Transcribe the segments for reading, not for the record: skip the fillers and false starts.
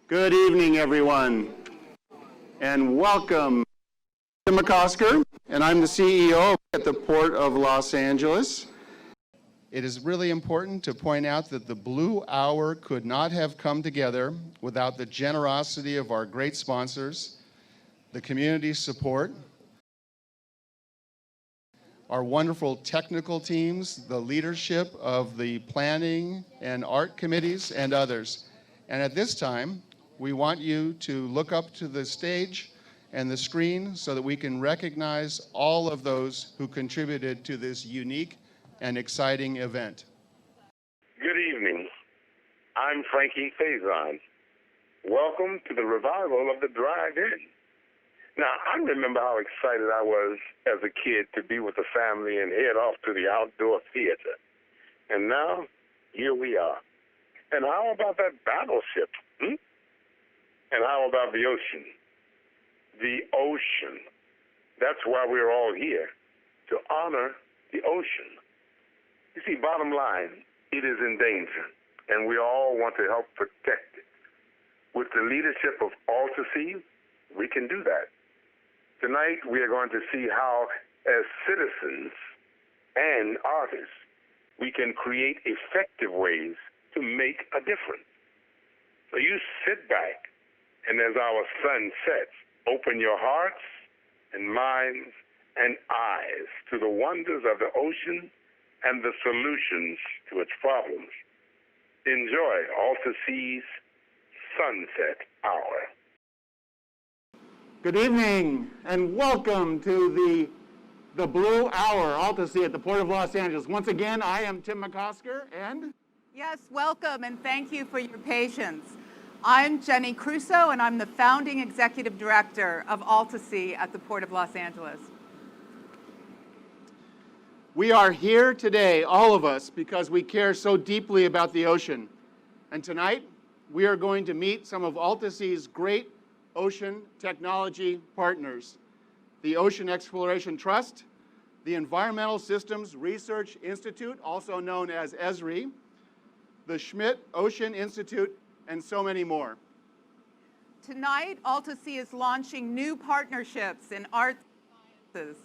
Good evening, everyone, and welcome. I'm Tim McCosker, and I'm the CEO at the Port of Los Angeles. It is really important to point out that the Blue Hour could not have come together without the generosity of our great sponsors, the community support, our wonderful technical teams, the leadership of the planning and art committees, and others. And at this time, we want you to look up to the stage and the screen so that we can recognize all of those who contributed to this unique and exciting event. Good evening. I'm Frankie Faison. Welcome to the revival of the Drive-In. Now, I remember how excited I was as a kid to be with the family and head off to the outdoor theater. And now, here we are. And how about that battleship? And how about the ocean? The ocean. That's why we're all here, to honor the ocean. You see, bottom line, it is in danger, and we all want to help protect it. With the leadership of AltaSea, we can do that. Tonight, we are going to see how, as citizens and artists, we can create effective ways to make a difference. So you sit back, and as our sun sets, open your hearts and minds and eyes to the wonders of the ocean and the solutions to its problems. Enjoy AltaSea's Sunset Hour. Good evening, and welcome to the Blue Hour, AltaSea at the Port of Los Angeles. Once again, I am Tim McCosker, and... Yes, welcome, and thank you for your patience. I'm Jenny Crusoe, and I'm the founding executive director of AltaSea at the Port of Los Angeles. We are here today, all of us, because we care so deeply about the ocean. And tonight, we are going to meet some of AltaSea's great ocean technology partners: the Ocean Exploration Trust, the Environmental Systems Research Institute, also known as ESRI, the Schmidt Ocean Institute, and so many more. Tonight, AltaSea is launching new partnerships in arts and sciences.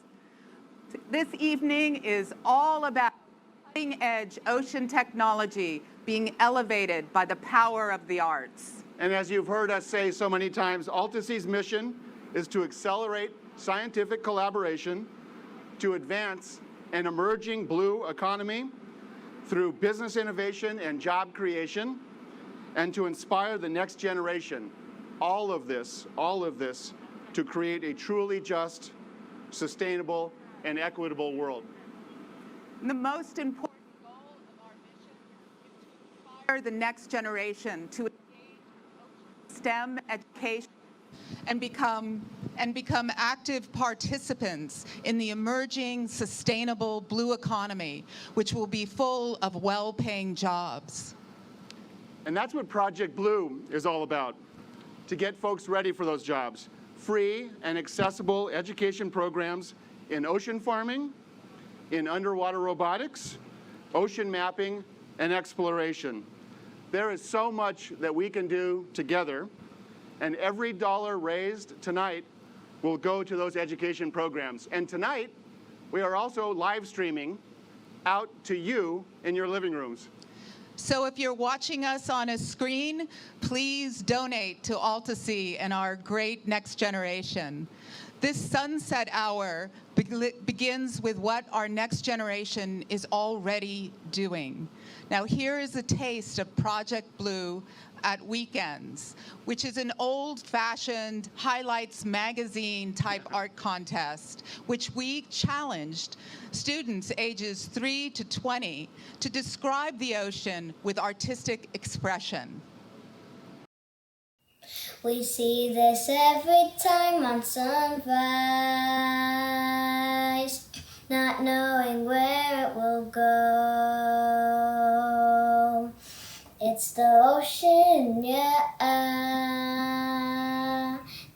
This evening is all about cutting-edge ocean technology being elevated by the power of the arts. And as you've heard us say so many times, AltaSea's mission is to accelerate scientific collaboration, to advance an emerging blue economy through business innovation and job creation, and to inspire the next generation. All of this to create a truly just, sustainable, and equitable world. And the most important goal of our mission is to inspire the next generation to engage in STEM education and become active participants in the emerging sustainable blue economy, which will be full of well-paying jobs. And that's what Project Blue is all about, to get folks ready for those jobs. Free and accessible education programs in ocean farming, in underwater robotics, ocean mapping, and exploration. There is so much that we can do together, and every dollar raised tonight will go to those education programs. And tonight, we are also live streaming out to you in your living rooms. So if you're watching us on a screen, please donate to AltaSea and our great next generation. This sunset hour begins with what our next generation is already doing. Now here is a taste of Project Blue at weekends, which is an old-fashioned highlights magazine type art contest, which we challenged students ages 3 to 20 to describe the ocean with artistic expression. We see this every time on sunrise, not knowing where it will go. It's the ocean, yeah.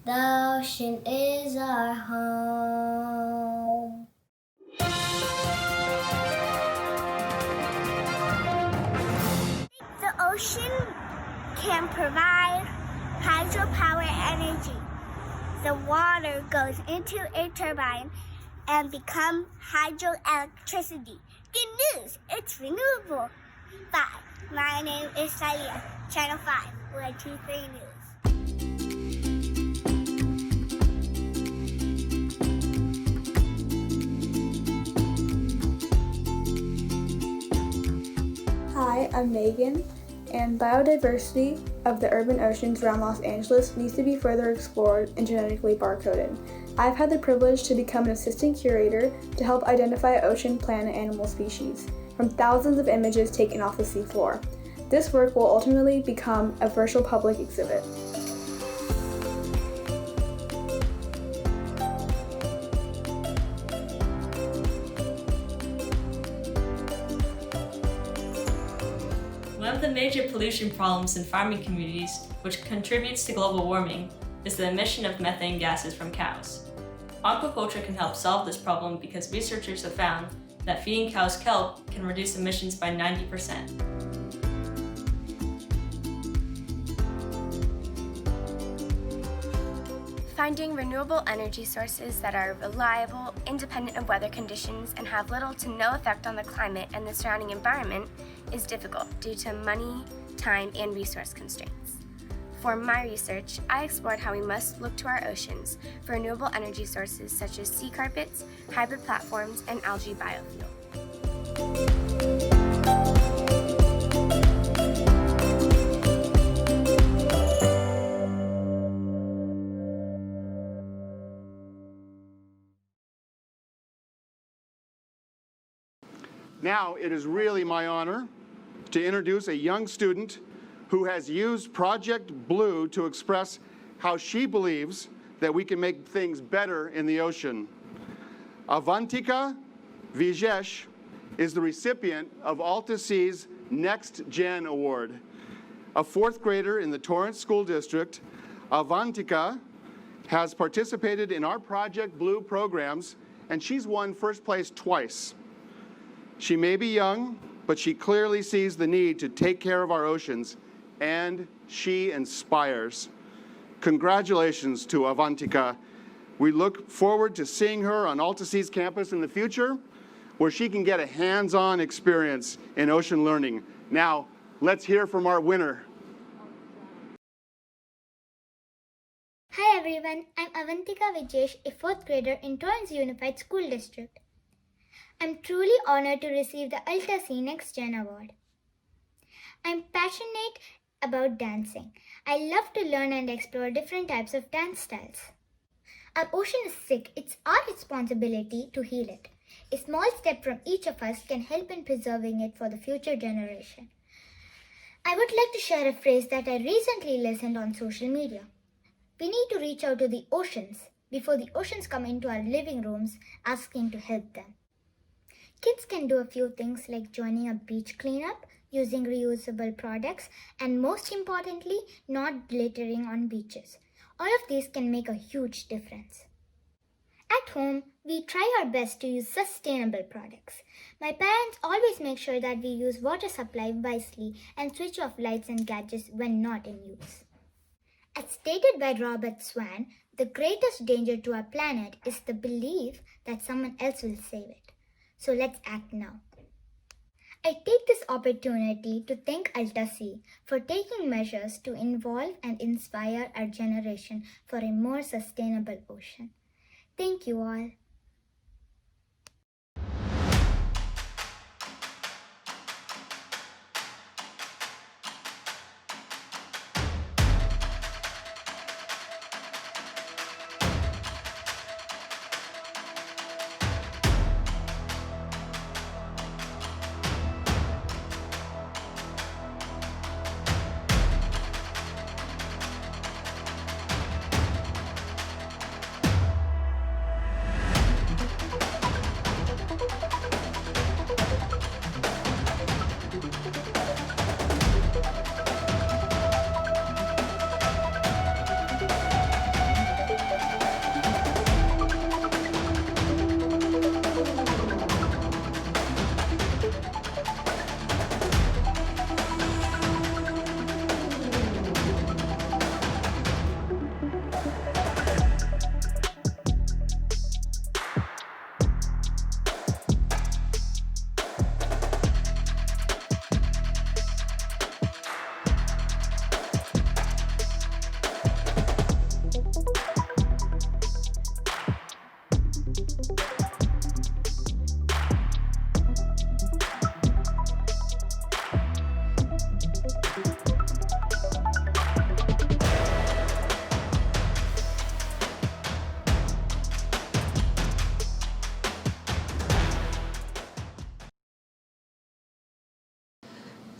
The ocean is our home. The ocean can provide hydropower energy. The water goes into a turbine and becomes hydroelectricity. Good news, it's renewable. Bye. My name is Salia, Channel 5, 123 News. Hi, I'm Megan, and biodiversity of the urban oceans around Los Angeles needs to be further explored and genetically barcoded. I've had the privilege to become an assistant curator to help identify ocean plant and animal species from thousands of images taken off the seafloor. This work will ultimately become a virtual public exhibit. One of the major pollution problems in farming communities, which contributes to global warming, is the emission of methane gases from cows. Aquaculture can help solve this problem because researchers have found that feeding cows kelp can reduce emissions by 90%. Finding renewable energy sources that are reliable, independent of weather conditions, and have little to no effect on the climate and the surrounding environment is difficult due to money, time, and resource constraints. For my research, I explored how we must look to our oceans for renewable energy sources such as sea carpets, hybrid platforms, and algae biofuel. Now it is really my honor to introduce a young student who has used Project Blue to express how she believes that we can make things better in the ocean. Avantika Vijesh is the recipient of AltaSea's Next Gen Award. A fourth grader in the Torrance School District, Avantika has participated in our Project Blue programs, and she's won first place twice. She may be young, but she clearly sees the need to take care of our oceans, and she inspires. Congratulations to Avantika. We look forward to seeing her on AltaSea's campus in the future, where she can get a hands-on experience in ocean learning. Now, let's hear from our winner. Hi everyone, I'm Avantika Vijesh, a fourth grader in Torrance Unified School District. I'm truly honored to receive the AltaSea Next Gen Award. I'm passionate about dancing. I love to learn and explore different types of dance styles. Our ocean is sick. It's our responsibility to heal it. A small step from each of us can help in preserving it for the future generation. I would like to share a phrase that I recently listened on social media. We need to reach out to the oceans before the oceans come into our living rooms asking to help them. Kids can do a few things like joining a beach cleanup, using reusable products, and most importantly, not littering on beaches. All of these can make a huge difference. At home, we try our best to use sustainable products. My parents always make sure that we use water supply wisely and switch off lights and gadgets when not in use. As stated by Robert Swan, the greatest danger to our planet is the belief that someone else will save it. So let's act now. I take this opportunity to thank AltaSea for taking measures to involve and inspire our generation for a more sustainable ocean. Thank you all.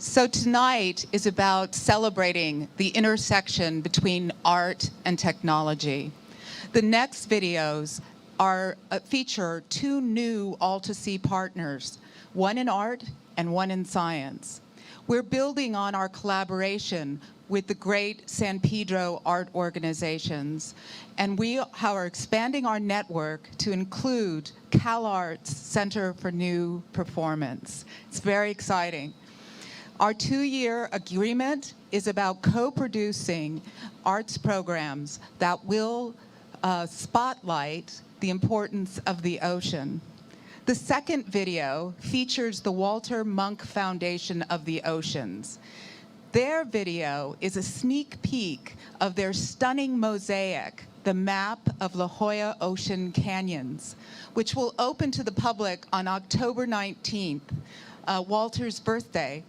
So tonight is about celebrating the intersection between art and technology. The next videos feature two new AltaSea partners, one in art and one in science. We're building on our collaboration with the great San Pedro art organizations, and we are expanding our network to include CalArts Center for New Performance. It's very exciting. Our 2-year agreement is about co-producing arts programs that will spotlight the importance of the ocean. The second video features the Walter Munk Foundation of the Oceans. Their video is a sneak peek of their stunning mosaic, the map of La Jolla Ocean Canyons, which will open to the public on October 19th, Walter's birthday.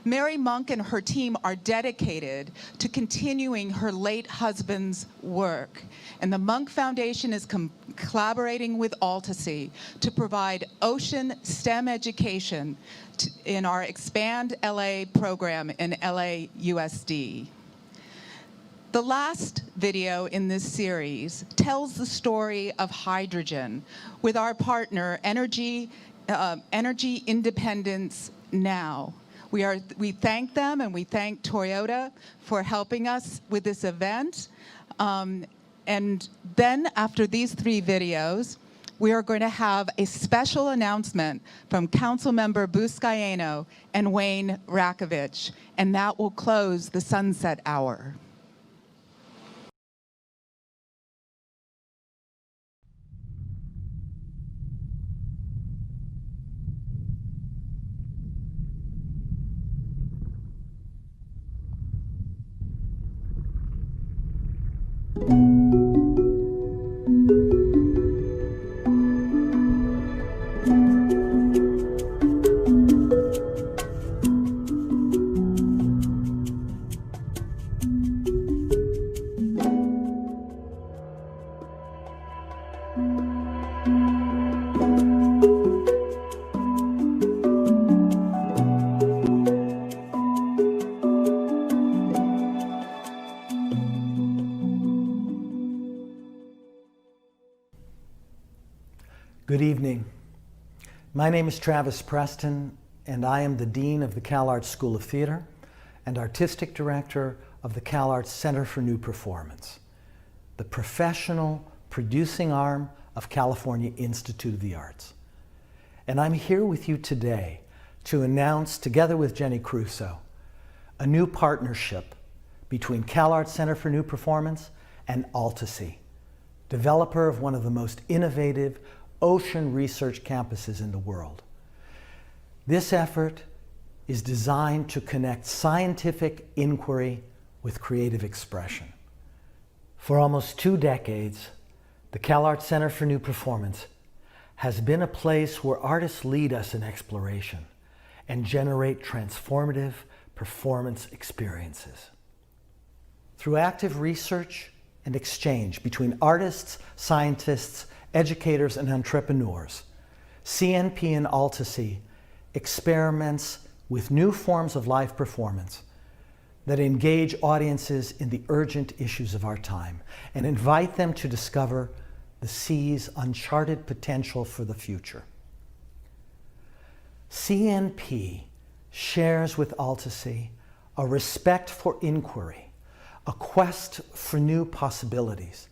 Mary Monk and her team are dedicated to continuing her late husband's work, and the Monk Foundation is collaborating with AltaSea to provide ocean STEM education in our Expand LA program in LAUSD. The last video in this series tells the story of hydrogen with our partner, Energy Independence Now. We thank them and we thank Toyota for helping us with this event. And then after these 3 videos, we are going to have a special announcement from Councilmember Buscaino and Wayne Rakovich, and that will close the sunset hour. Good evening. My name is Travis Preston, and I am the Dean of the CalArts School of Theater and Artistic Director of the CalArts Center for New Performance, the professional producing arm of California Institute of the Arts. And I'm here with you today to announce, together with Jenny Crusoe, a new partnership between CalArts Center for New Performance and AltaSea, developer of one of the most innovative ocean research campuses in the world. This effort is designed to connect scientific inquiry with creative expression. For almost 2 decades, the CalArts Center for New Performance has been a place where artists lead us in exploration and generate transformative performance experiences. Through active research and exchange between artists, scientists, educators, and entrepreneurs, CNP and AltaSea experiments with new forms of live performance that engage audiences in the urgent issues of our time and invite them to discover the sea's uncharted potential for the future. CNP shares with AltaSea a respect for inquiry, a quest for new possibilities,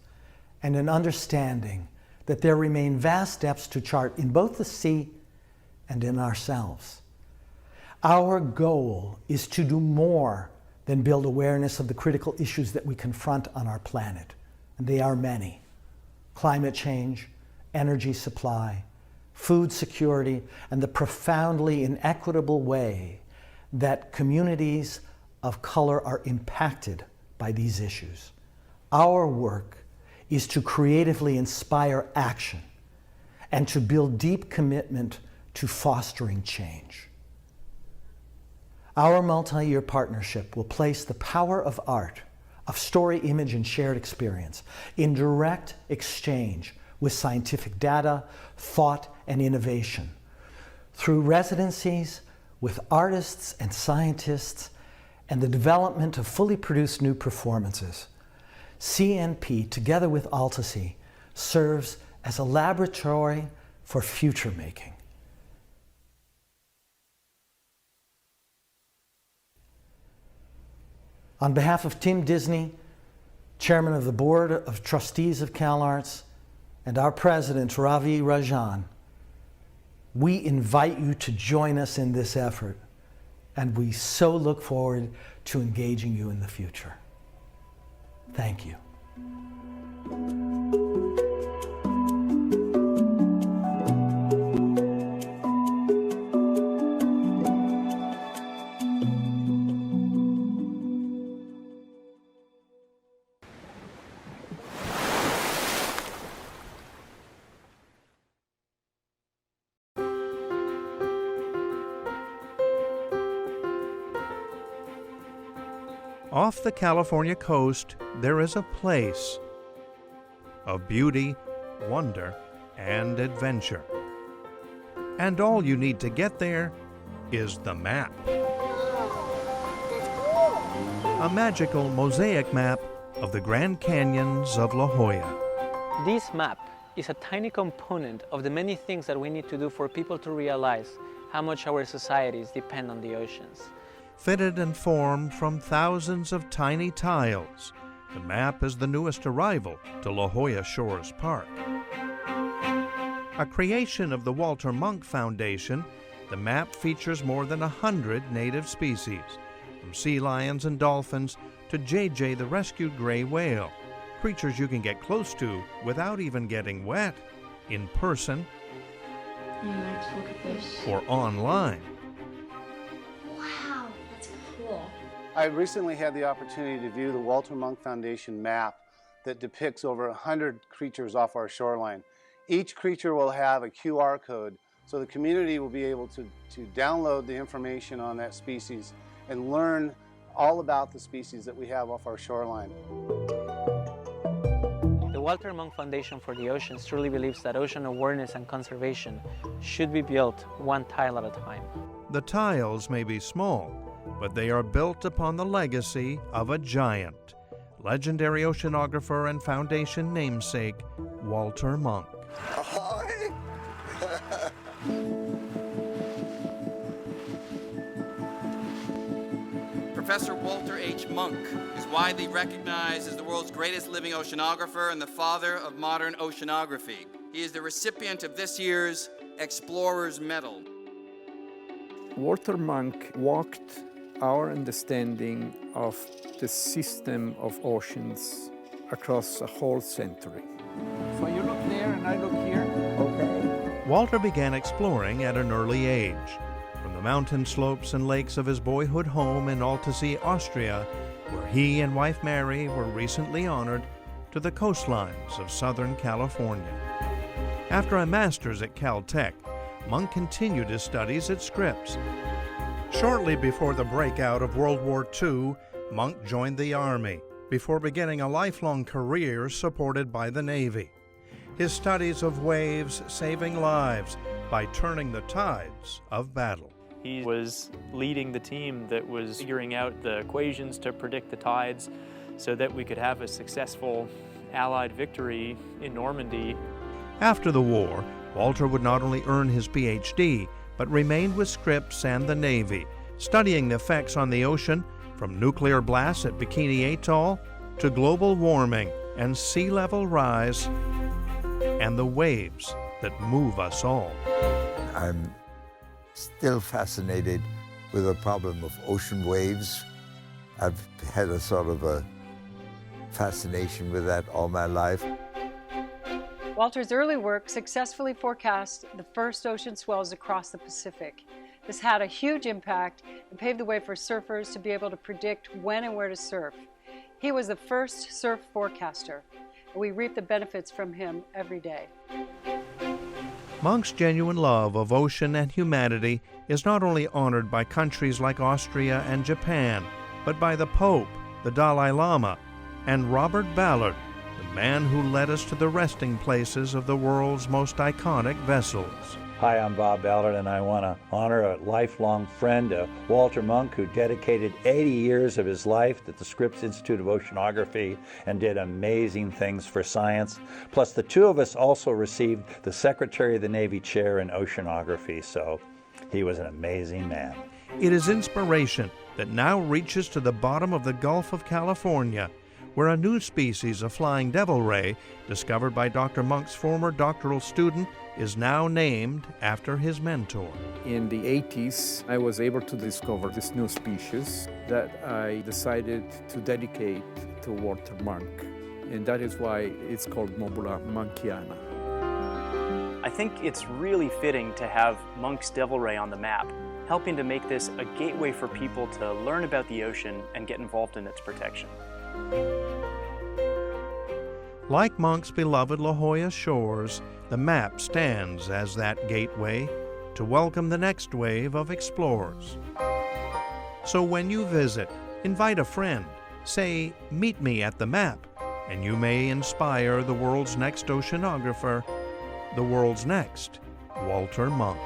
and an understanding that there remain vast depths to chart in both the sea and in ourselves. Our goal is to do more than build awareness of the critical issues that we confront on our planet, and they are many. Climate change, energy supply, food security, and the profoundly inequitable way that communities of color are impacted by these issues. Our work is to creatively inspire action and to build deep commitment to fostering change. Our multi-year partnership will place the power of art, of story, image, and shared experience in direct exchange with scientific data, thought, and innovation through residencies with artists and scientists and the development of fully produced new performances. CNP, together with AltaSea, serves as a laboratory for future making. On behalf of Tim Disney, Chairman of the Board of Trustees of CalArts, and our President, Ravi Rajan, we invite you to join us in this effort, and we so look forward to engaging you in the future. Thank you. Off the California coast, there is a place of beauty, wonder, and adventure. And all you need to get there is the map. A magical mosaic map of the Grand Canyons of La Jolla. This map is a tiny component of the many things that we need to do for people to realize how much our societies depend on the oceans. Fitted and formed from thousands of tiny tiles, the map is the newest arrival to La Jolla Shores Park. A creation of the Walter Munk Foundation, the map features more than 100 native species, from sea lions and dolphins to JJ the rescued gray whale, creatures you can get close to without even getting wet, in person look at this. or online. Wow, that's cool. I recently had the opportunity to view the Walter Munk Foundation map that depicts over 100 creatures off our shoreline. Each creature will have a QR code, so the community will be able to download the information on that species and learn all about the species that we have off our shoreline. The Walter Munk Foundation for the Oceans truly believes that ocean awareness and conservation should be built one tile at a time. The tiles may be small, but they are built upon the legacy of a giant, legendary oceanographer and foundation namesake, Walter Munk. Ahoy! Professor Walter H. Munk is widely recognized as the world's greatest living oceanographer and the father of modern oceanography. He is the recipient of this year's Explorer's Medal. Walter Munk walked our understanding of the system of oceans across a whole century. So you look there and I look here? Okay. Walter began exploring at an early age. From the mountain slopes and lakes of his boyhood home in AltaSea, Austria, where he and wife Mary were recently honored, to the coastlines of Southern California. After a master's at Caltech, Munk continued his studies at Scripps. Shortly before the breakout of World War II, Munk joined the Army before beginning a lifelong career supported by the Navy. His studies of waves saving lives by turning the tides of battle. He was leading the team that was figuring out the equations to predict the tides so that we could have a successful Allied victory in Normandy. After the war, Walter would not only earn his PhD, but remained with Scripps and the Navy, studying the effects on the ocean from nuclear blasts at Bikini Atoll to global warming and sea level rise and the waves that move us all. I'm still fascinated with the problem of ocean waves. I've had a sort of a fascination with that all my life. Walter's early work successfully forecast the first ocean swells across the Pacific. This had a huge impact and paved the way for surfers to be able to predict when and where to surf. He was the first surf forecaster, and we reap the benefits from him every day. Munk's genuine love of ocean and humanity is not only honored by countries like Austria and Japan, but by the Pope, the Dalai Lama, and Robert Ballard, the man who led us to the resting places of the world's most iconic vessels. Hi, I'm Bob Ballard, and I want to honor a lifelong friend, Walter Monk, who dedicated 80 years of his life at the Scripps Institute of Oceanography and did amazing things for science. Plus, the two of us also received the Secretary of the Navy Chair in Oceanography, so he was an amazing man. It is inspiration that now reaches to the bottom of the Gulf of California, where a new species of flying devil ray, discovered by Dr. Monk's former doctoral student, is now named after his mentor. In the 80s, I was able to discover this new species that I decided to dedicate to Walter Monk, and that is why it's called Mobula monkiana. I think it's really fitting to have Monk's devil ray on the map, helping to make this a gateway for people to learn about the ocean and get involved in its protection. Like Monk's beloved La Jolla shores, the map stands as that gateway to welcome the next wave of explorers. So when you visit, invite a friend, say, "Meet me at the map," and you may inspire the world's next oceanographer, the world's next Walter Monk.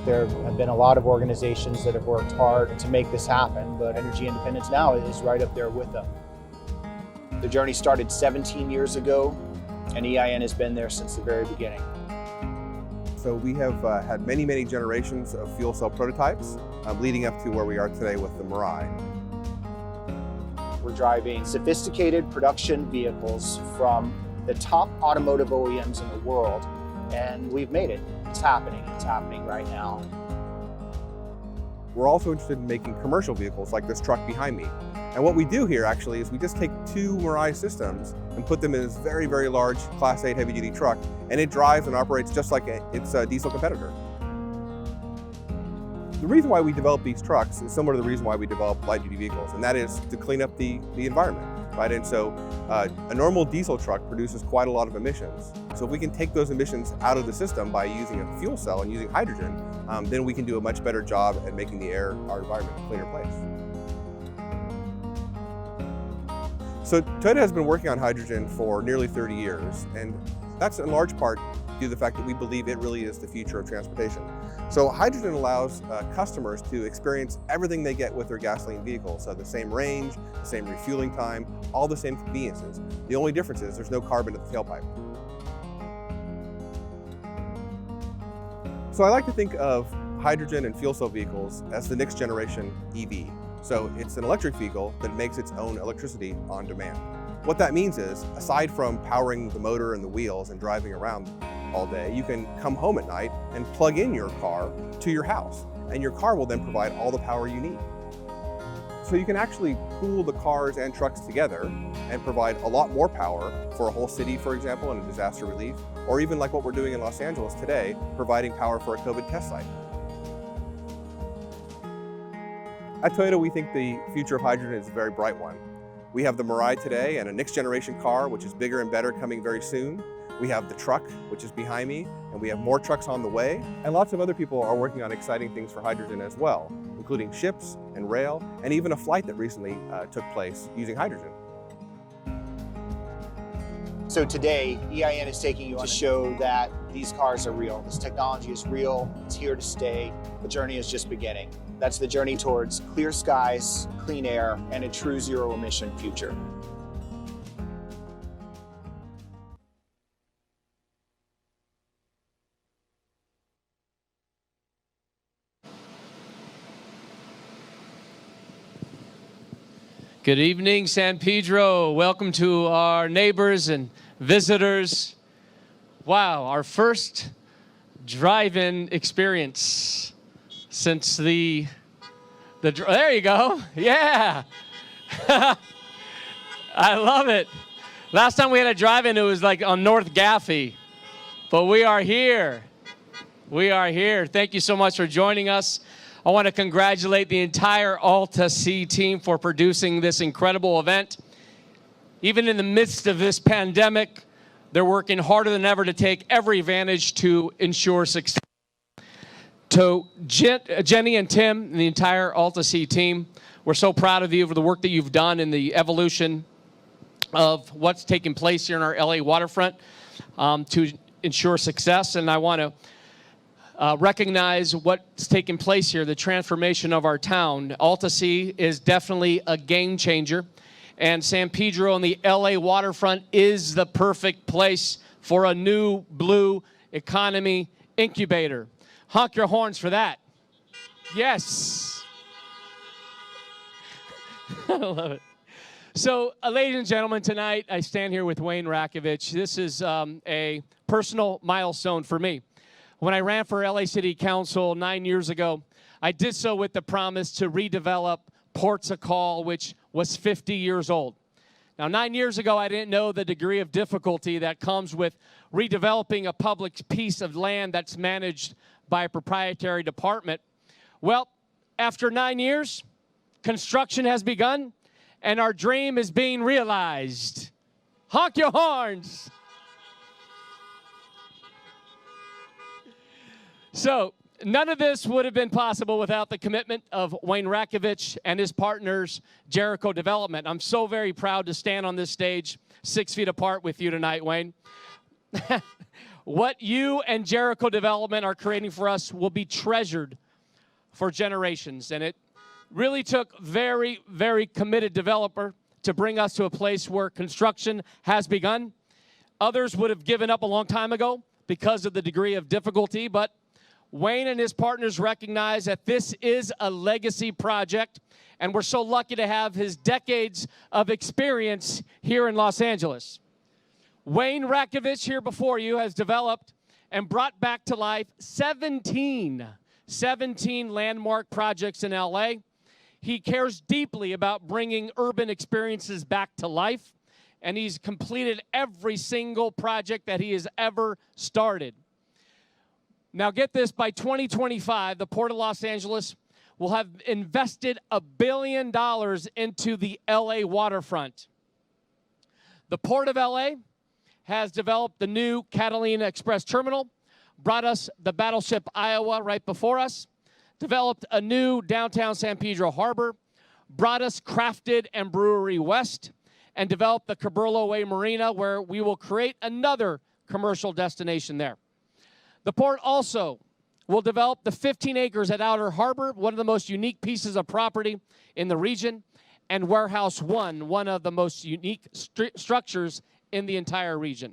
There have been a lot of organizations that have worked hard to make this happen, but Energy Independence Now is right up there with them. The journey started 17 years ago, and EIN has been there since the very beginning. So we have had many generations of fuel cell prototypes leading up to where we are today with the Mirai. We're driving sophisticated production vehicles from the top automotive OEMs in the world, and we've made it. It's happening right now. We're also interested in making commercial vehicles like this truck behind me. And what we do here actually is we just take two Mirai systems and put them in this very large Class 8 heavy-duty truck, and it drives and operates just like its diesel competitor. The reason why we develop these trucks is similar to the reason why we develop light-duty vehicles, and that is to clean up the environment, right? And so a normal diesel truck produces quite a lot of emissions. So if we can take those emissions out of the system by using a fuel cell and using hydrogen, then we can do a much better job at making the air, our environment, a cleaner place. So Toyota has been working on hydrogen for nearly 30 years, and that's in large part due to the fact that we believe it really is the future of transportation. So hydrogen allows customers to experience everything they get with their gasoline vehicles. So the same range, the same refueling time, all the same conveniences. The only difference is there's no carbon at the tailpipe. So I like to think of hydrogen and fuel cell vehicles as the next generation EV. So it's an electric vehicle that makes its own electricity on demand. What that means is, aside from powering the motor and the wheels and driving around all day, you can come home at night and plug in your car to your house, and your car will then provide all the power you need. So you can actually pool the cars and trucks together and provide a lot more power for a whole city, for example, in a disaster relief, or even like what we're doing in Los Angeles today, providing power for a COVID test site. At Toyota, we think the future of hydrogen is a very bright one. We have the Mirai today and a next generation car, which is bigger and better, coming very soon. We have the truck, which is behind me, and we have more trucks on the way. And lots of other people are working on exciting things for hydrogen as well, including ships and rail, and even a flight that recently took place using hydrogen. So today, EIN is taking you on to show that these cars are real. This technology is real. It's here to stay. The journey is just beginning. That's the journey towards clear skies, clean air, and a true zero emission future. Good evening, San Pedro. Welcome to our neighbors and visitors. Wow, our first drive-in experience since there you go. Yeah. I love it. Last time we had a drive-in, it was like on North Gaffey. But we are here. We are here. Thank you so much for joining us. I want to congratulate the entire AltaSea team for producing this incredible event. Even in the midst of this pandemic, they're working harder than ever to take every advantage to ensure success. To Jenny and Tim and the entire AltaSea team, we're so proud of you for the work that you've done in the evolution of what's taking place here in our LA waterfront to ensure success. And I want to recognize what's taking place here, the transformation of our town. AltaSea is definitely a game changer, and San Pedro and the LA waterfront is the perfect place for a new blue economy incubator. Honk your horns for that. Yes. I love it. So, ladies and gentlemen, tonight I stand here with Wayne Rakovich. This is a personal milestone for me. When I ran for LA City Council 9 years ago, I did so with the promise to redevelop Ports a Call, which was 50 years old. Now, 9 years ago, I didn't know the degree of difficulty that comes with redeveloping a public piece of land that's managed by a proprietary department. Well, after 9 years, construction has begun, and our dream is being realized. Honk your horns. So, none of this would have been possible without the commitment of Wayne Rakovich and his partners, Jericho Development. I'm so very proud to stand on this stage 6 feet apart with you tonight, Wayne. What you and Jericho Development are creating for us will be treasured for generations. And it really took very, very committed developer to bring us to a place where construction has begun. Others would have given up a long time ago because of the degree of difficulty, but Wayne and his partners recognize that this is a legacy project, and we're so lucky to have his decades of experience here in Los Angeles. Wayne Rakovich, here before you, has developed and brought back to life 17 landmark projects in LA. He cares deeply about bringing urban experiences back to life, and he's completed every single project that he has ever started. Now get this, by 2025, the Port of Los Angeles will have invested $1 billion into the LA waterfront. The Port of LA has developed the new Catalina Express Terminal, brought us the Battleship Iowa right before us, developed a new downtown San Pedro Harbor, brought us Crafted and Brewery West, and developed the Cabrillo Way Marina, where we will create another commercial destination there. The port also will develop the 15 acres at Outer Harbor, one of the most unique pieces of property in the region, and Warehouse One, one of the most unique structures in the entire region.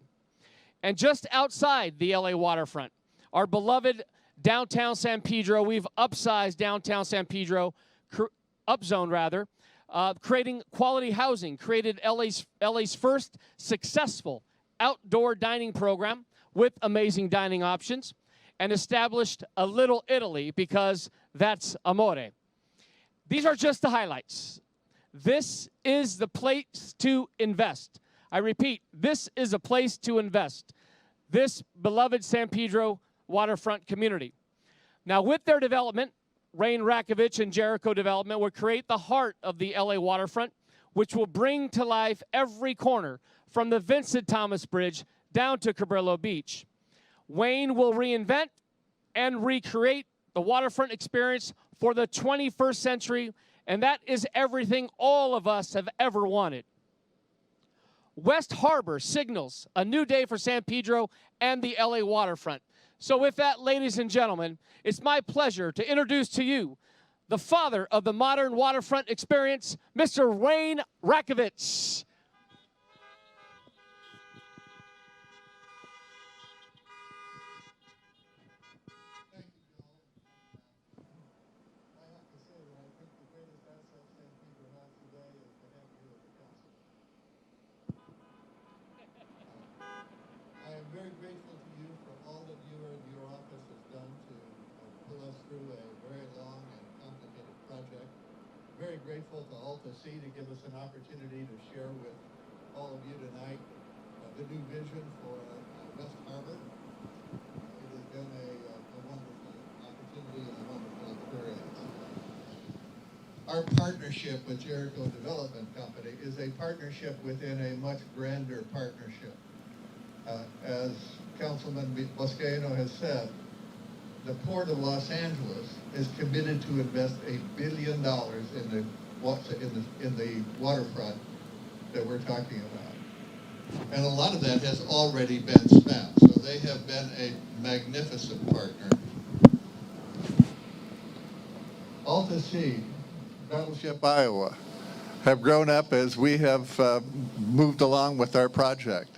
And just outside the LA waterfront, our beloved downtown San Pedro, we've upsized downtown San Pedro, upzone rather, creating quality housing, created LA's first successful outdoor dining program with amazing dining options, and established a Little Italy because that's amore. These are just the highlights. This is the place to invest. I repeat, this is a place to invest. This beloved San Pedro waterfront community. Now, with their development, Wayne Rakovich and Jericho Development will create the heart of the LA waterfront, which will bring to life every corner from the Vincent Thomas Bridge down to Cabrillo Beach. Wayne will reinvent and recreate the waterfront experience for the 21st century, and that is everything all of us have ever wanted. West Harbor signals a new day for San Pedro and the LA waterfront. So with that, ladies and gentlemen, it's my pleasure to introduce to you the father of the modern waterfront experience, Mr. Wayne Rakovich. I am very grateful to you for all that you and your office has done to pull us through a very long and complicated project. Very grateful to AltaSea to give us an opportunity to share with all of you tonight the new vision for West Harbor. It has been a wonderful opportunity and a wonderful experience. Our partnership with Jericho Development Company is a partnership within a much grander partnership. As Councilman Boscaino has said, the Port of Los Angeles is committed to invest $1 billion in the waterfront that we're talking about. And a lot of that has already been spent, so they have been a magnificent partner. AltaSea, Battleship Iowa, have grown up as we have moved along with our project.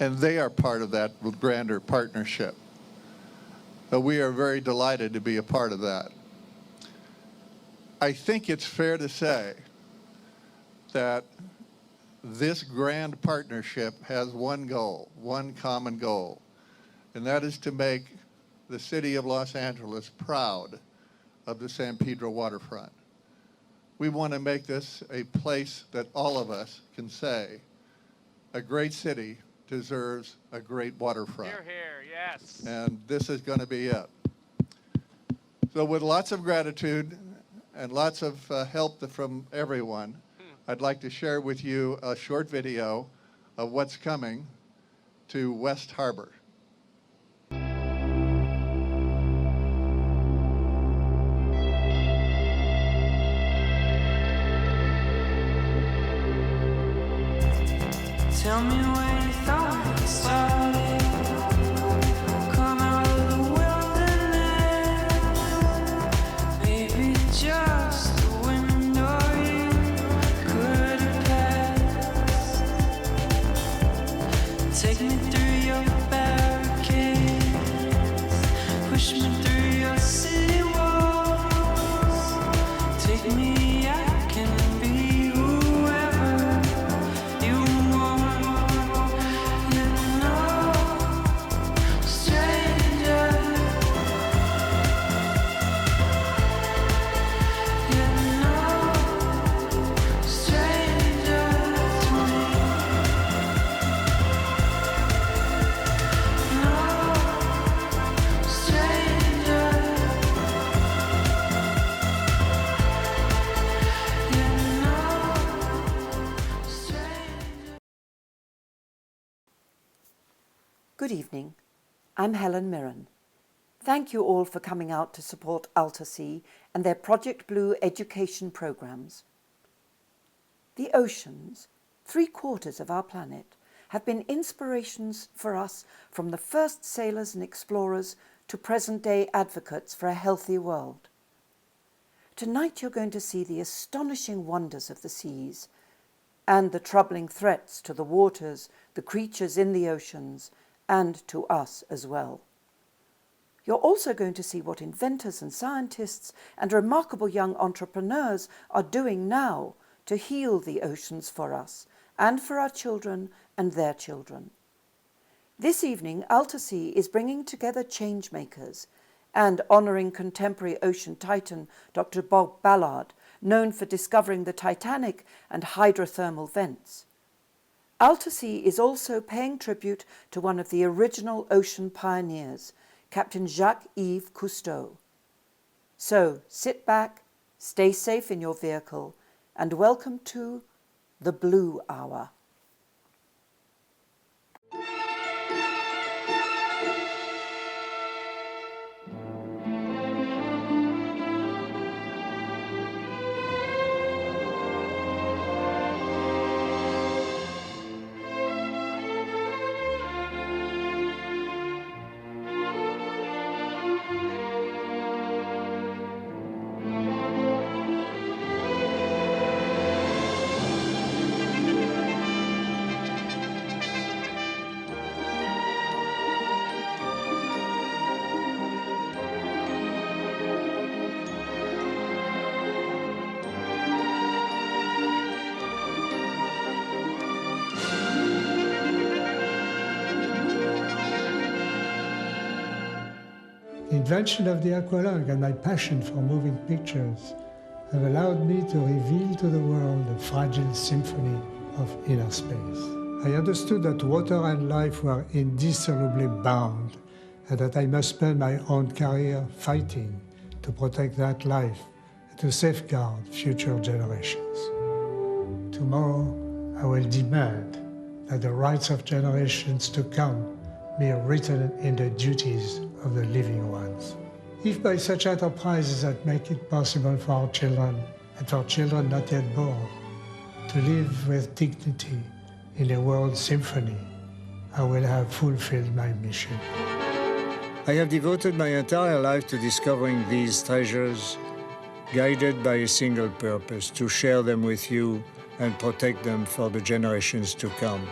And they are part of that grander partnership. But we are very delighted to be a part of that. I think it's fair to say that this grand partnership has one goal, one common goal, and that is to make the city of Los Angeles proud of the San Pedro waterfront. We want to make this a place that all of us can say, a great city deserves a great waterfront. Here, here, yes. And this is going to be it. So with lots of gratitude and lots of help from everyone, I'd like to share with you a short video of what's coming to West Harbor. Tell me where you thought it started. Come out of the wilderness. Maybe just a window you could have passed. Take me through your barricades. Push me through your city walls. Take me, I can be whoever you want. Good evening. I'm Helen Mirren. Thank you all for coming out to support AltaSea and their Project Blue education programs. The oceans, 3/4 of our planet, have been inspirations for us from the first sailors and explorers to present-day advocates for a healthy world. Tonight you're going to see the astonishing wonders of the seas and the troubling threats to the waters, the creatures in the oceans, and to us as well. You're also going to see what inventors and scientists and remarkable young entrepreneurs are doing now to heal the oceans for us and for our children and their children. This evening, AltaSea is bringing together change makers and honouring contemporary ocean titan Dr. Bob Ballard, known for discovering the Titanic and hydrothermal vents. AltaSea is also paying tribute to one of the original ocean pioneers, Captain Jacques-Yves Cousteau. So sit back, stay safe in your vehicle, and welcome to the Blue Hour. invention of the aqualung and my passion for moving pictures have allowed me to reveal to the world a fragile symphony of inner space. I understood that water and life were indissolubly bound, and that I must spend my own career fighting to protect that life and to safeguard future generations. Tomorrow, I will demand that the rights of generations to come be written in the duties of the living ones. If by such enterprises that make it possible for our children and for children not yet born to live with dignity in a world symphony, I will have fulfilled my mission. I have devoted my entire life to discovering these treasures, guided by a single purpose, to share them with you and protect them for the generations to come.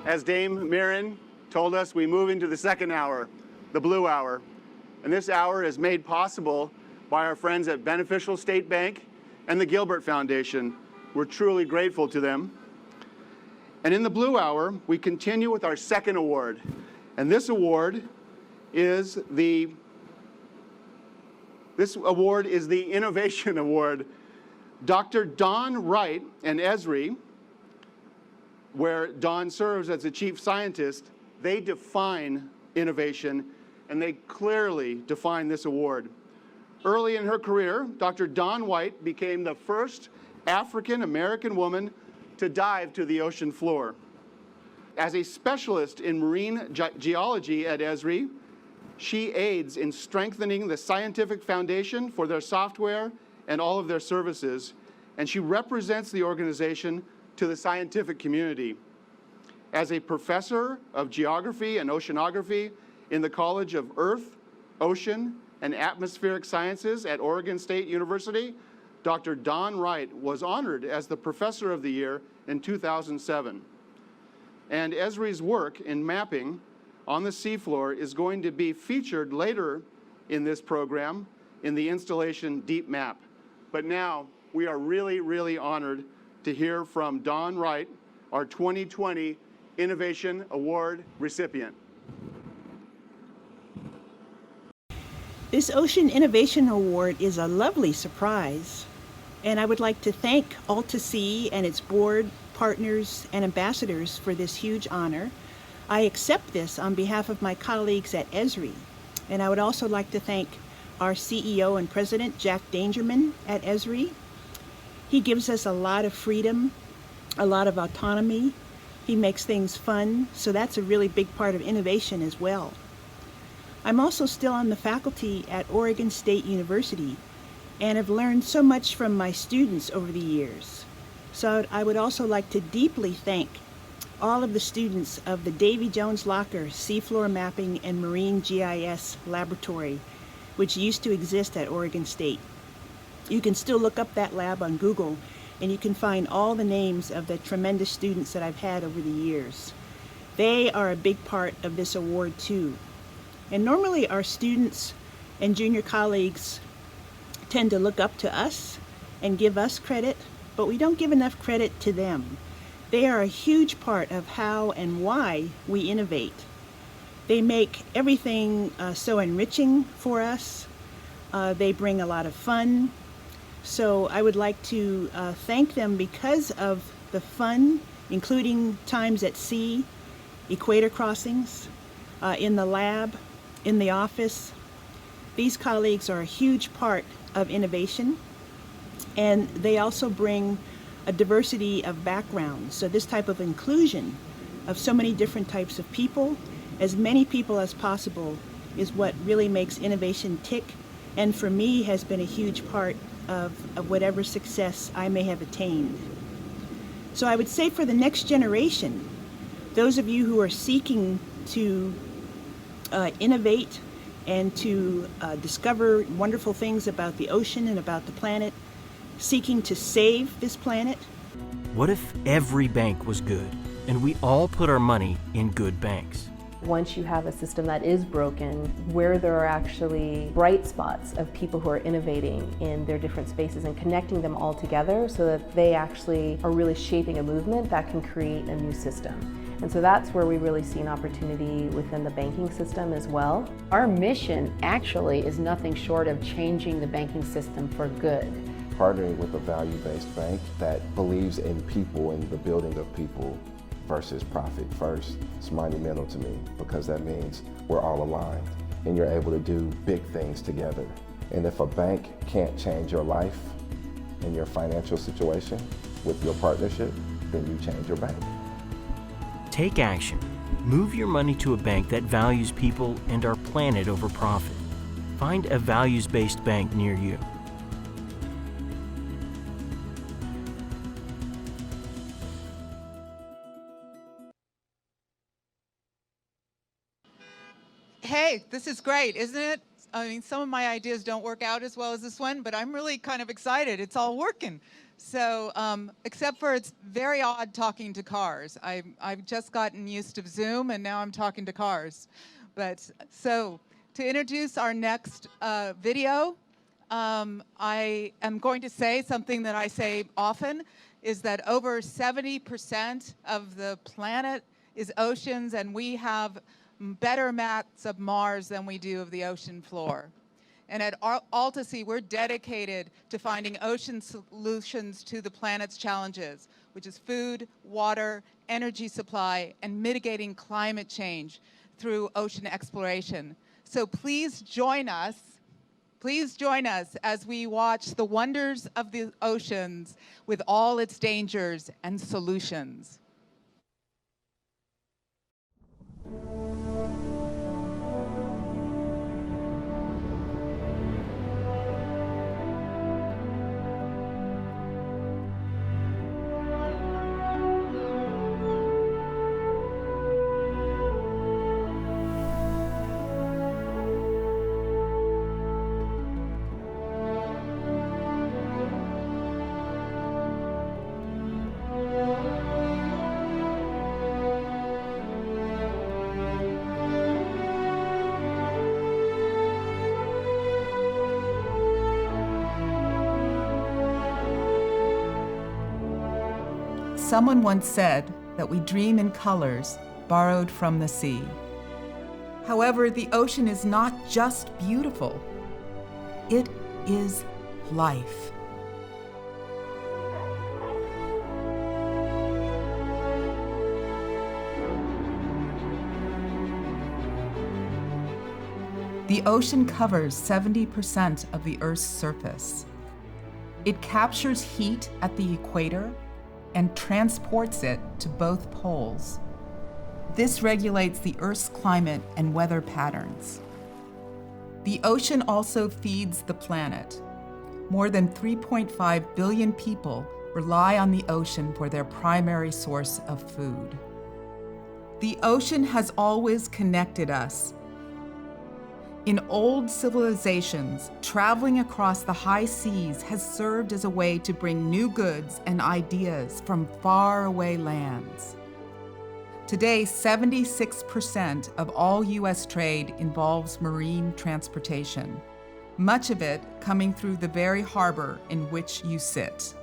As Dame Mirren told us, we move into the second hour, the blue hour. And this hour is made possible by our friends at Beneficial State Bank and the Gilbert Foundation. We're truly grateful to them. And in the blue hour, we continue with our second award. And this award is the Innovation Award. Dr. Don Wright and Esri, where Don serves as the chief scientist, they define innovation, and they clearly define this award. Early in her career, Dr. Dawn White became the first African-American woman to dive to the ocean floor. As a specialist in marine geology at Esri, she aids in strengthening the scientific foundation for their software and all of their services, and she represents the organization to the scientific community. As a professor of geography and oceanography in the College of Earth, Ocean, and Atmospheric Sciences at Oregon State University, Dr. Don Wright was honored as the Professor of the Year in 2007. And Esri's work in mapping on the seafloor is going to be featured later in this program in the installation Deep Map. But now we are really, really honored to hear from Don Wright, our 2020 Innovation Award recipient. This Ocean Innovation Award is a lovely surprise, and I would like to thank AltaSea and its board, partners, and ambassadors for this huge honor. I accept this on behalf of my colleagues at Esri, and I would also like to thank our CEO and President, Jack Dangerman at Esri. He gives us a lot of freedom, a lot of autonomy. He makes things fun, so that's a really big part of innovation as well. I'm also still on the faculty at Oregon State University and have learned so much from my students over the years. So I would also like to deeply thank all of the students of the Davy Jones Locker Seafloor Mapping and Marine GIS Laboratory, which used to exist at Oregon State. You can still look up that lab on Google, and you can find all the names of the tremendous students that I've had over the years. They are a big part of this award too. And normally our students and junior colleagues tend to look up to us and give us credit, but we don't give enough credit to them. They are a huge part of how and why we innovate. They make everything so enriching for us. They bring a lot of fun. So I would like to thank them because of the fun, including times at sea, equator crossings, in the lab, in the office. These colleagues are a huge part of innovation, and they also bring a diversity of backgrounds. So this type of inclusion of so many different types of people, as many people as possible, is what really makes innovation tick, and for me has been a huge part of whatever success I may have attained. So I would say for the next generation, those of you who are seeking to innovate and to discover wonderful things about the ocean and about the planet, seeking to save this planet. What if every bank was good and we all put our money in good banks? Once you have a system that is broken, where there are actually bright spots of people who are innovating in their different spaces and connecting them all together so that they actually are really shaping a movement that can create a new system. And so that's where we really see an opportunity within the banking system as well. Our mission actually is nothing short of changing the banking system for good. Partnering with a value-based bank that believes in people and the building of people versus profit first is monumental to me, because that means we're all aligned and you're able to do big things together. And if a bank can't change your life and your financial situation with your partnership, then you change your bank. Take action. Move your money to a bank that values people and our planet over profit. Find a values-based bank near you. Hey, this is great, isn't it? I mean, some of my ideas don't work out as well as this one, but I'm really kind of excited. It's all working. So, except for it's very odd talking to cars. I've just gotten used to Zoom, and now I'm talking to cars. But so, to introduce our next video, I am going to say something that I say often, is that over 70% of the planet is oceans, and we have better maps of Mars than we do of the ocean floor. And at AltaSea, we're dedicated to finding ocean solutions to the planet's challenges, which is food, water, energy supply, and mitigating climate change through ocean exploration. So please join us as we watch the wonders of the oceans with all its dangers and solutions. Someone once said that we dream in colors borrowed from the sea. However, the ocean is not just beautiful, it is life. The ocean covers 70% of the Earth's surface. It captures heat at the equator and transports it to both poles. This regulates the Earth's climate and weather patterns. The ocean also feeds the planet. More than 3.5 billion people rely on the ocean for their primary source of food. The ocean has always connected us. In old civilizations, traveling across the high seas has served as a way to bring new goods and ideas from faraway lands. Today, 76% of all U.S. trade involves marine transportation, much of it coming through the very harbor in which you sit.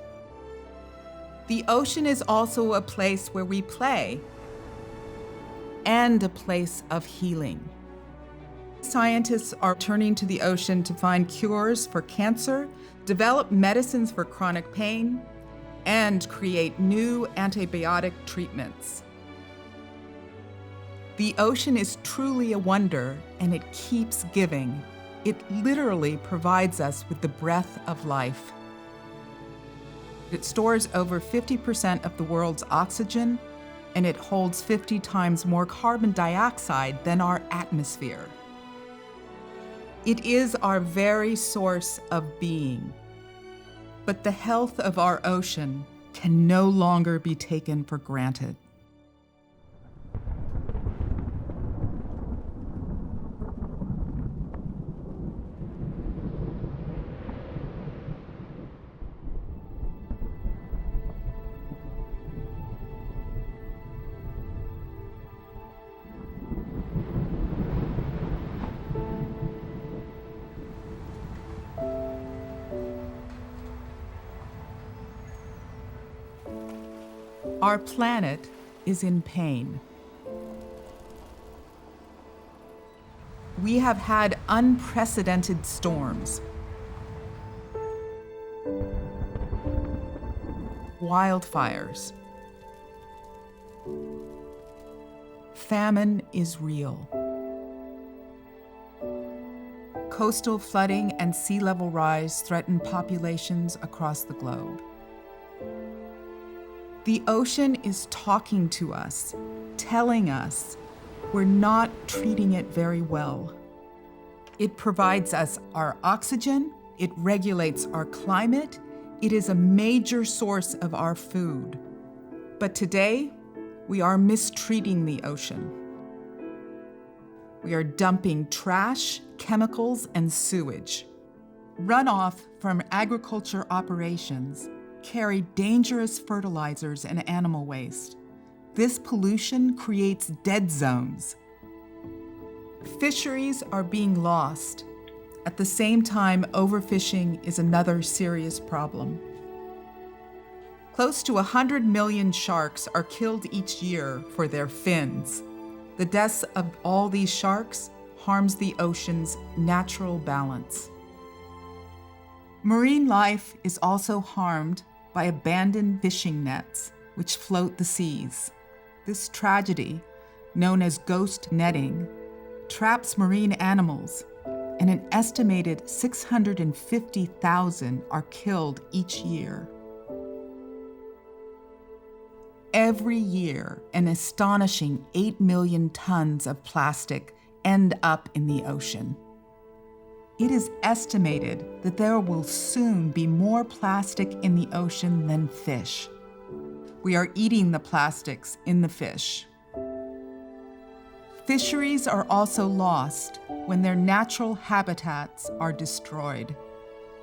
The ocean is also a place where we play and a place of healing. Scientists are turning to the ocean to find cures for cancer, develop medicines for chronic pain, and create new antibiotic treatments. The ocean is truly a wonder, and it keeps giving. It literally provides us with the breath of life. It stores over 50% of the world's oxygen, and it holds 50 times more carbon dioxide than our atmosphere. It is our very source of being. But the health of our ocean can no longer be taken for granted. Our planet is in pain. We have had unprecedented storms, wildfires. Famine is real. Coastal flooding and sea level rise threaten populations across the globe. The ocean is talking to us, telling us we're not treating it very well. It provides us our oxygen, it regulates our climate, it is a major source of our food. But today, we are mistreating the ocean. We are dumping trash, chemicals, and sewage. Runoff from agriculture operations carry dangerous fertilizers and animal waste. This pollution creates dead zones. Fisheries are being lost. At the same time, overfishing is another serious problem. Close to 100 million sharks are killed each year for their fins. The deaths of all these sharks harms the ocean's natural balance. Marine life is also harmed by abandoned fishing nets, which float the seas. This tragedy, known as ghost netting, traps marine animals, and an estimated 650,000 are killed each year. Every year, an astonishing 8 million tons of plastic end up in the ocean. It is estimated that there will soon be more plastic in the ocean than fish. We are eating the plastics in the fish. Fisheries are also lost when their natural habitats are destroyed.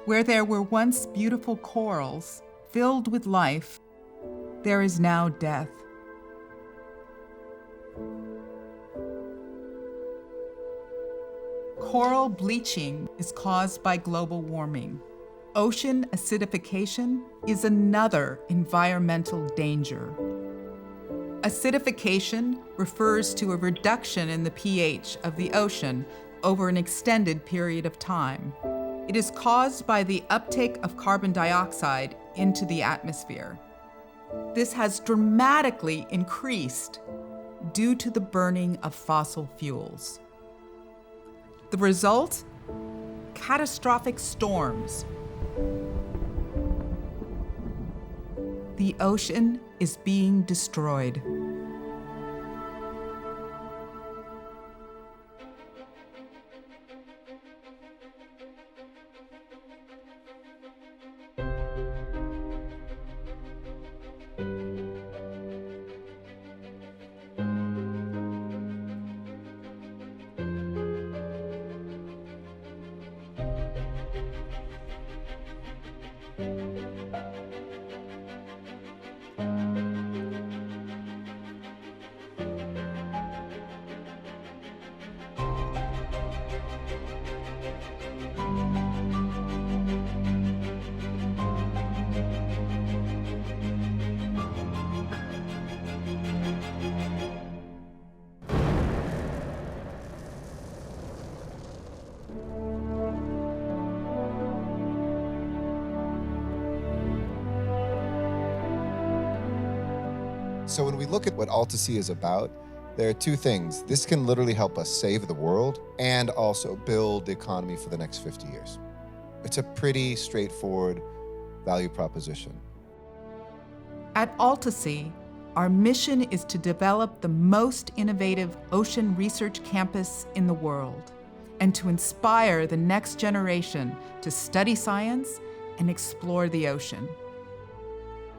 Where there were once beautiful corals filled with life, there is now death. Coral bleaching is caused by global warming. Ocean acidification is another environmental danger. Acidification refers to a reduction in the pH of the ocean over an extended period of time. It is caused by the uptake of carbon dioxide into the atmosphere. This has dramatically increased due to the burning of fossil fuels. The result? Catastrophic storms. The ocean is being destroyed. So when we look at what AltaSea is about, there are two things. This can literally help us save the world and also build the economy for the next 50 years. It's a pretty straightforward value proposition. At AltaSea, our mission is to develop the most innovative ocean research campus in the world and to inspire the next generation to study science and explore the ocean.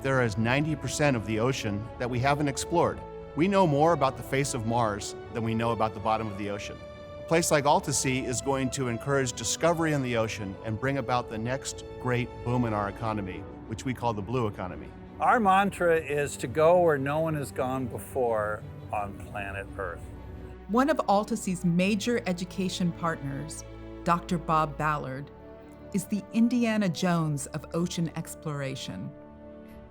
There is 90% of the ocean that we haven't explored. We know more about the face of Mars than we know about the bottom of the ocean. A place like AltaSea is going to encourage discovery in the ocean and bring about the next great boom in our economy, which we call the blue economy. Our mantra is to go where no one has gone before on planet Earth. One of AltaSea's major education partners, Dr. Bob Ballard, is the Indiana Jones of ocean exploration.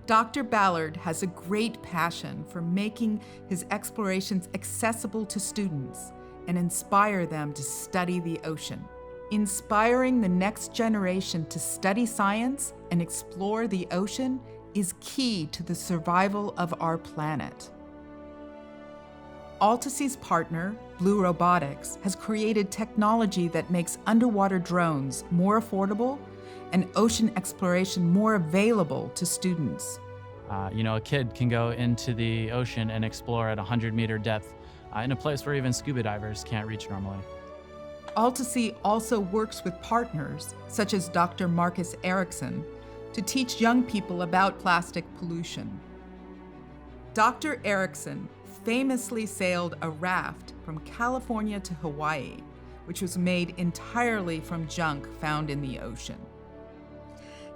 Dr. Ballard has a great passion for making his explorations accessible to students and inspire them to study the ocean. Inspiring the next generation to study science and explore the ocean is key to the survival of our planet. AltaSea's partner, Blue Robotics, has created technology that makes underwater drones more affordable and ocean exploration more available to students. A kid can go into the ocean and explore at 100-meter depth in a place where even scuba divers can't reach normally. AltaSea also works with partners, such as Dr. Marcus Erickson, to teach young people about plastic pollution. Dr. Erickson famously sailed a raft from California to Hawaii, which was made entirely from junk found in the ocean.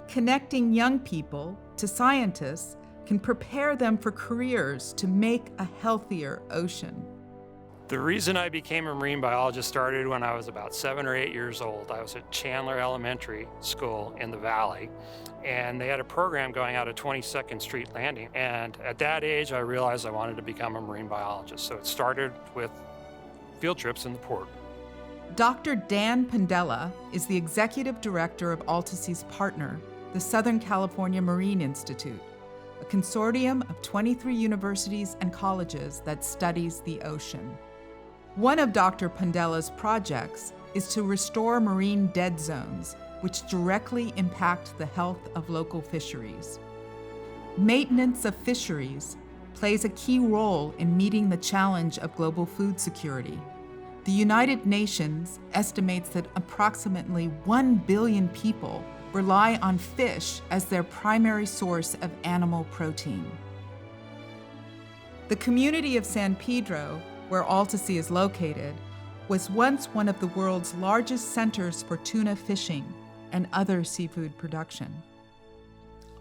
Connecting young people to scientists can prepare them for careers to make a healthier ocean. The reason I became a marine biologist started when I was about 7 or 8 years old. I was at Chandler Elementary School in the Valley, and they had a program going out of 22nd Street Landing. And at that age, I realized I wanted to become a marine biologist. So it started with field trips in the port. Dr. Dan Pandella is the executive director of AltaSea's partner, the Southern California Marine Institute, a consortium of 23 universities and colleges that studies the ocean. One of Dr. Pandella's projects is to restore marine dead zones, which directly impact the health of local fisheries. Maintenance of fisheries plays a key role in meeting the challenge of global food security. The United Nations estimates that approximately 1 billion people rely on fish as their primary source of animal protein. The community of San Pedro, where AltaSea is located, was once one of the world's largest centers for tuna fishing and other seafood production.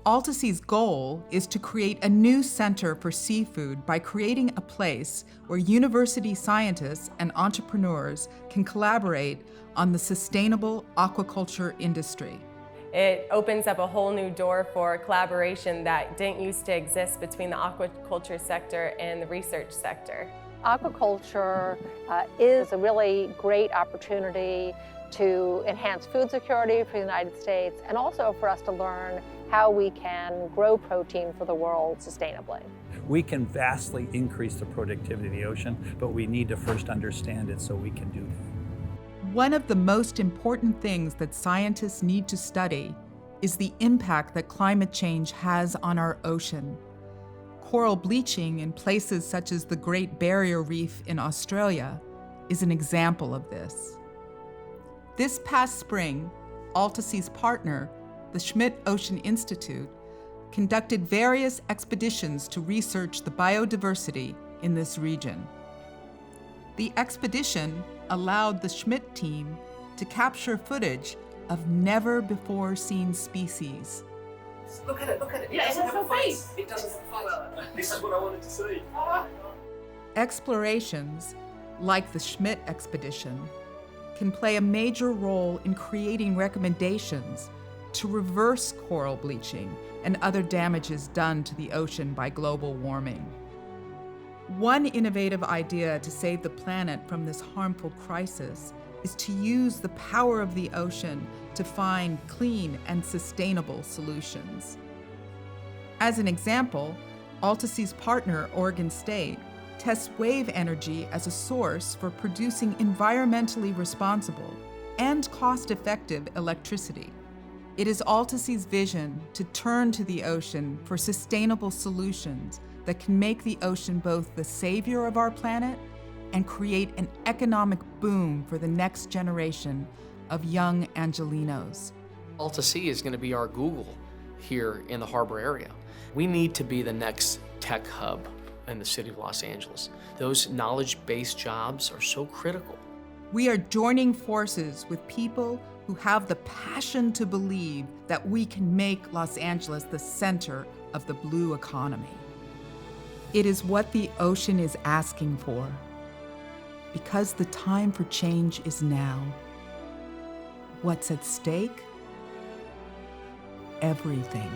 AltaSea's goal is to create a new center for seafood by creating a place where university scientists and entrepreneurs can collaborate on the sustainable aquaculture industry. It opens up a whole new door for collaboration that didn't used to exist between the aquaculture sector and the research sector. Aquaculture is a really great opportunity to enhance food security for the United States and also for us to learn how we can grow protein for the world sustainably. We can vastly increase the productivity of the ocean, but we need to first understand it so we can do that. One of the most important things that scientists need to study is the impact that climate change has on our ocean. Coral bleaching in places such as the Great Barrier Reef in Australia is an example of this. This past spring, AltaSea's partner, the Schmidt Ocean Institute, conducted various expeditions to research the biodiversity in this region. The expedition allowed the Schmidt team to capture footage of never-before-seen species. Look at it. Yeah, it has no face. It doesn't fight. This is what I wanted to see. Explorations, like the Schmidt expedition, can play a major role in creating recommendations to reverse coral bleaching and other damages done to the ocean by global warming. One innovative idea to save the planet from this harmful crisis is to use the power of the ocean to find clean and sustainable solutions. As an example, AltaSea's partner, Oregon State, tests wave energy as a source for producing environmentally responsible and cost-effective electricity. It is AltaSea's vision to turn to the ocean for sustainable solutions that can make the ocean both the savior of our planet and create an economic boom for the next generation of young Angelinos. AltaSea is going to be our Google here in the harbor area. We need to be the next tech hub in the city of Los Angeles. Those knowledge-based jobs are so critical. We are joining forces with people who have the passion to believe that we can make Los Angeles the center of the blue economy. It is what the ocean is asking for, because the time for change is now. What's at stake? Everything.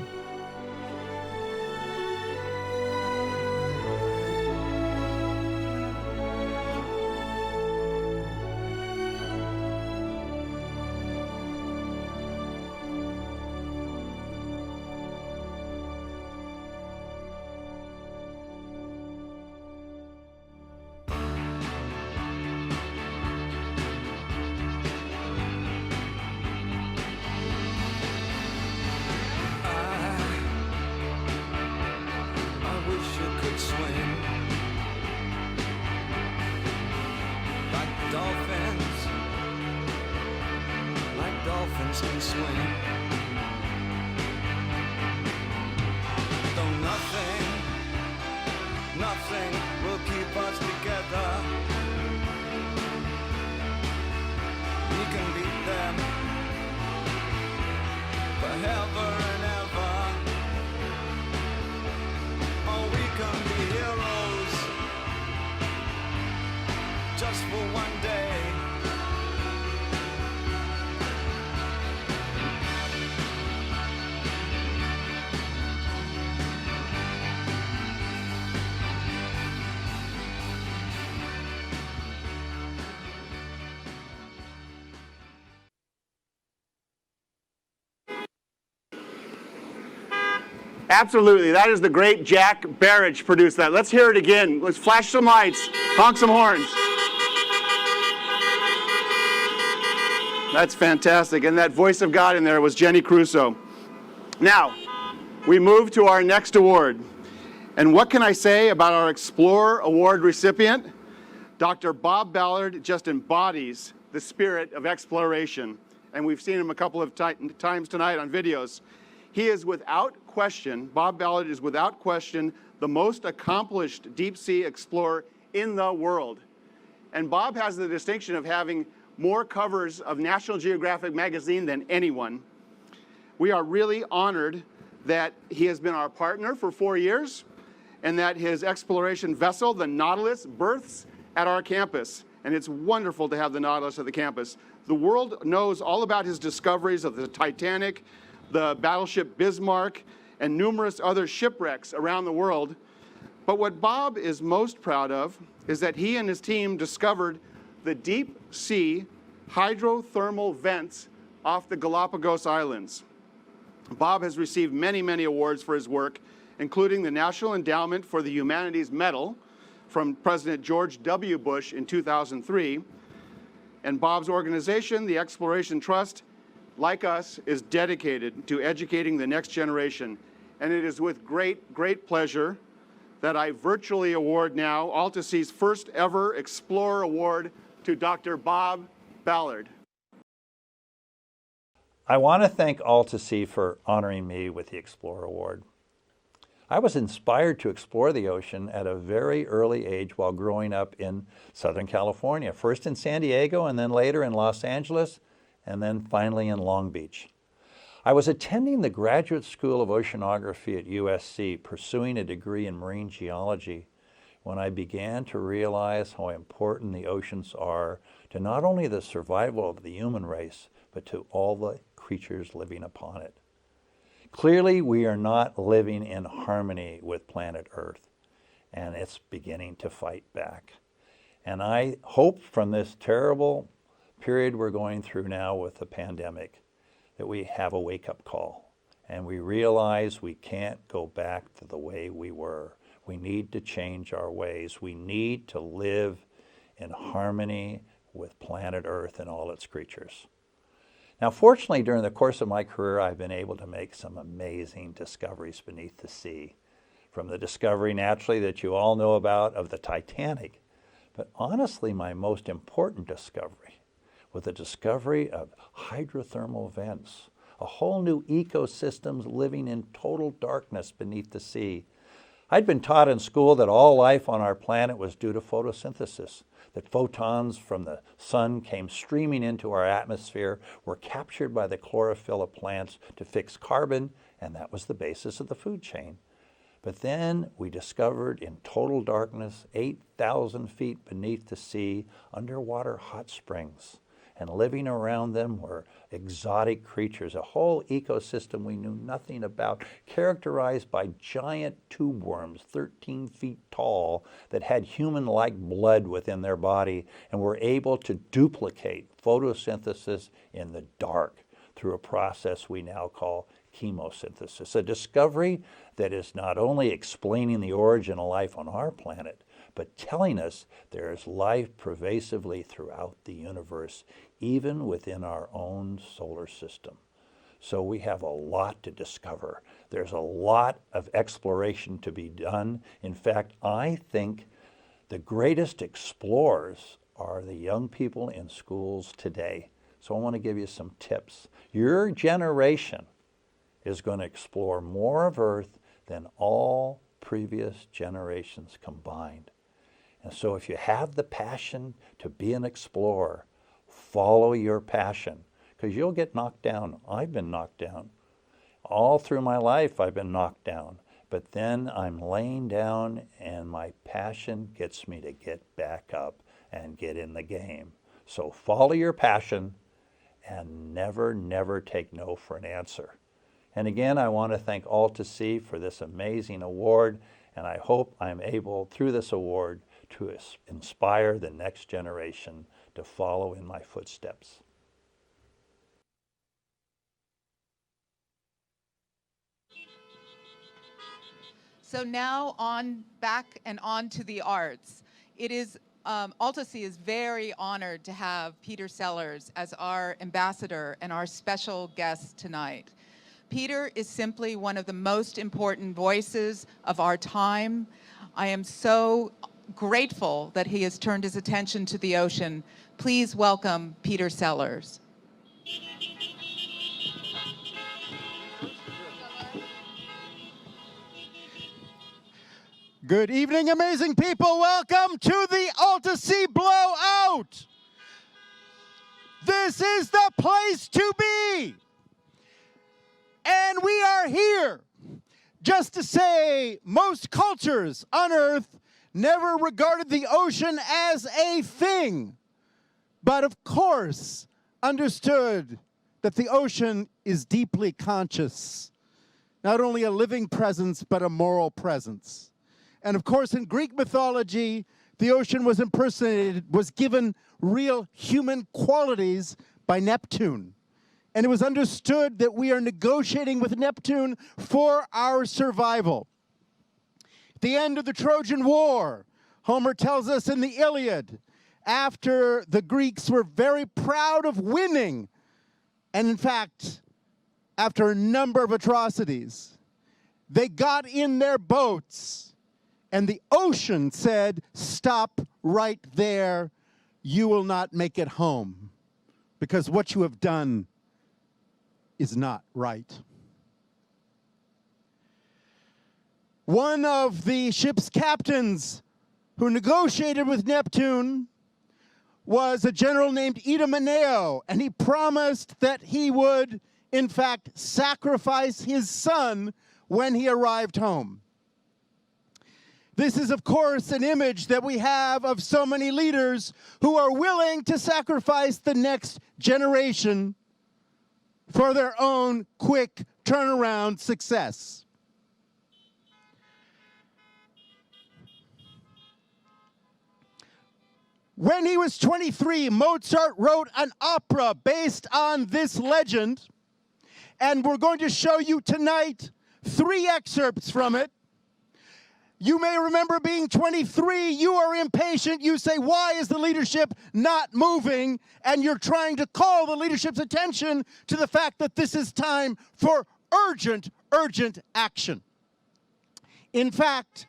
ships can swim. Though nothing will keep us together. We can beat them forever and ever. Oh, we can be heroes just for one day. Absolutely. That is the great Jack Barrage produced that. Let's hear it again. Let's flash some lights, honk some horns. That's fantastic. And that voice of God in there was Jenny Crusoe. Now, we move to our next award. And what can I say about our Explorer Award recipient? Dr. Bob Ballard just embodies the spirit of exploration. And we've seen him a couple of times tonight on videos. He is without question, Bob Ballard is without question, the most accomplished deep sea explorer in the world. And Bob has the distinction of having more covers of National Geographic magazine than anyone. We are really honored that he has been our partner for 4 years and that his exploration vessel, the Nautilus, berths at our campus. And it's wonderful to have the Nautilus at the campus. The world knows all about his discoveries of the Titanic, the battleship Bismarck, and numerous other shipwrecks around the world. But what Bob is most proud of is that he and his team discovered the deep sea hydrothermal vents off the Galapagos Islands. Bob has received many, many awards for his work, including the National Endowment for the Humanities Medal from President George W. Bush in 2003. And Bob's organization, the Exploration Trust, like us, is dedicated to educating the next generation. And it is with great, great pleasure that I virtually award now AltaSea's first ever Explorer Award to Dr. Bob Ballard. I want to thank AltaSea for honoring me with the Explorer Award. I was inspired to explore the ocean at a very early age while growing up in Southern California, first in San Diego and then later in Los Angeles, and then finally in Long Beach. I was attending the Graduate School of Oceanography at USC, pursuing a degree in marine geology, when I began to realize how important the oceans are to not only the survival of the human race, but to all the creatures living upon it. Clearly, we are not living in harmony with planet Earth, and it's beginning to fight back. And I hope from this terrible period we're going through now with the pandemic that we have a wake-up call and we realize we can't go back to the way we were. We need to change our ways. We need to live in harmony with planet Earth and all its creatures. Now, fortunately, during the course of my career, I've been able to make some amazing discoveries beneath the sea. From the discovery, naturally, that you all know about of the Titanic, but honestly, my most important discovery was the discovery of hydrothermal vents, a whole new ecosystem living in total darkness beneath the sea. I'd been taught in school that all life on our planet was due to photosynthesis, that photons from the sun came streaming into our atmosphere, were captured by the chlorophyll of plants to fix carbon, and that was the basis of the food chain. But then we discovered in total darkness, 8,000 feet beneath the sea, underwater hot springs. And living around them were exotic creatures, a whole ecosystem we knew nothing about, characterized by giant tube worms 13 feet tall that had human-like blood within their body and were able to duplicate photosynthesis in the dark through a process we now call chemosynthesis, a discovery that is not only explaining the origin of life on our planet, but telling us there is life pervasively throughout the universe, even within our own solar system. So we have a lot to discover. There's a lot of exploration to be done. In fact, I think the greatest explorers are the young people in schools today. So I want to give you some tips. Your generation is going to explore more of Earth than all previous generations combined. And so if you have the passion to be an explorer, follow your passion, because you'll get knocked down. I've been knocked down. All through my life I've been knocked down. But then I'm laying down and my passion gets me to get back up and get in the game. So follow your passion and never, never take no for an answer. And again, I want to thank AltaSea for this amazing award, and I hope I'm able, through this award, to inspire the next generation to follow in my footsteps. So now back on to the arts. It is AltaSea is very honored to have Peter Sellers as our ambassador and our special guest tonight. Peter is simply one of the most important voices of our time. I am so grateful that he has turned his attention to the ocean. Please welcome Peter Sellers. Good evening, amazing people. Welcome to the AltaSea Blowout. This is the place to be. And we are here just to say most cultures on Earth never regarded the ocean as a thing, but of course understood that the ocean is deeply conscious, not only a living presence, but a moral presence. And of course, in Greek mythology, the ocean was impersonated, was given real human qualities by Neptune. And it was understood that we are negotiating with Neptune for our survival. At the end of the Trojan War, Homer tells us in the Iliad, after the Greeks were very proud of winning, and in fact, after a number of atrocities, they got in their boats, and the ocean said, "Stop right there. You will not make it home, because what you have done is not right." One of the ship's captains who negotiated with Neptune was a general named Idomeneo, and he promised that he would, in fact, sacrifice his son when he arrived home. This is, of course, an image that we have of so many leaders who are willing to sacrifice the next generation for their own quick turnaround success. When he was 23, Mozart wrote an opera based on this legend, and we're going to show you tonight 3 excerpts from it. You may remember being 23, you are impatient, you say, why is the leadership not moving? And you're trying to call the leadership's attention to the fact that this is time for urgent action. In fact,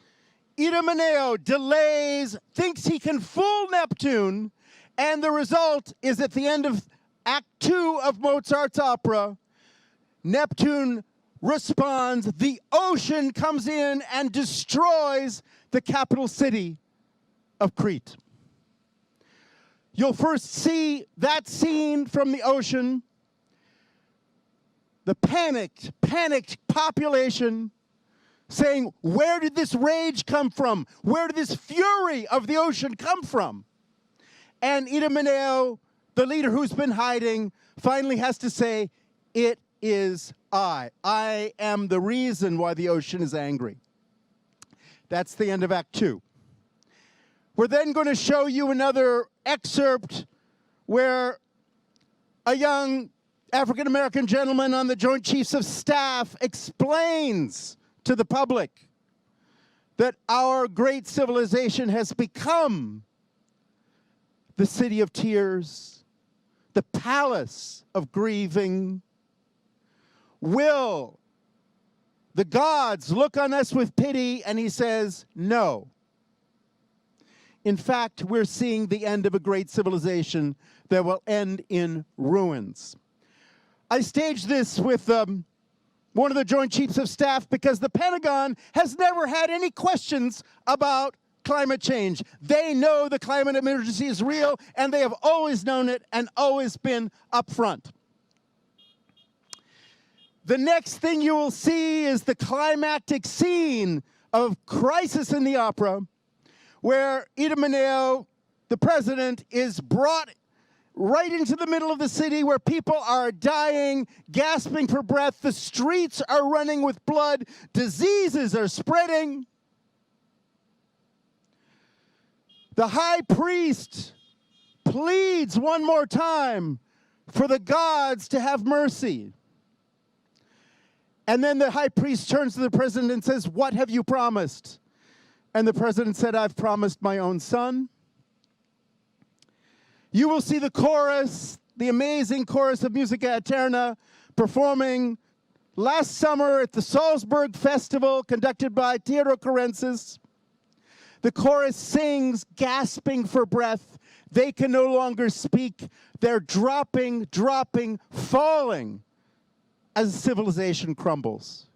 Idomeneo delays, thinks he can fool Neptune, and the result is at the end of Act 2 of Mozart's opera, Neptune responds, the ocean comes in and destroys the capital city of Crete. You'll first see that scene from the ocean, the panicked population saying, where did this rage come from? Where did this fury of the ocean come from? And Idomeneo, the leader who's been hiding, finally has to say, it is I. I am the reason why the ocean is angry. That's the end of Act 2. We're then going to show you another excerpt where a young African-American gentleman on the Joint Chiefs of Staff explains to the public that our great civilization has become the city of tears, the palace of grieving. Will the gods look on us with pity? And he says, no. In fact, we're seeing the end of a great civilization that will end in ruins. I staged this with one of the Joint Chiefs of Staff because the Pentagon has never had any questions about climate change. They know the climate emergency is real, and they have always known it and always been upfront. The next thing you will see is the climactic scene of Crisis in the Opera, where Ida Maneo, the president, is brought right into the middle of the city where people are dying, gasping for breath. The streets are running with blood. Diseases are spreading. The high priest pleads one more time for the gods to have mercy. And then the high priest turns to the president and says, "What have you promised?" And the president said, "I've promised my own son." You will see the chorus, the amazing chorus of Musica Eterna, performing last summer at the Salzburg Festival conducted by Teatro Corensis. The chorus sings, gasping for breath. They can no longer speak. They're dropping, falling as civilization crumbles.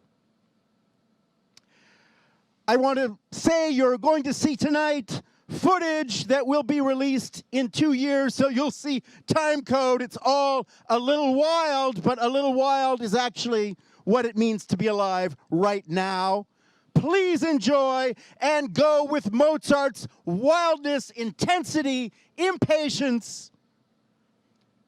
I want to say you're going to see tonight footage that will be released in 2 years, so you'll see time code. It's all a little wild, but a little wild is actually what it means to be alive right now. Please enjoy and go with Mozart's wildness, intensity, impatience,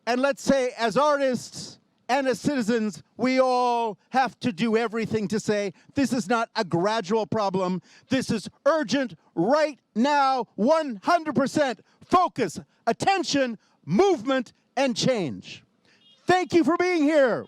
and let's say as artists and as citizens, we all have to do everything to say, this is not a gradual problem. This is urgent right now, 100% focus, attention, movement, and change. Thank you for being here.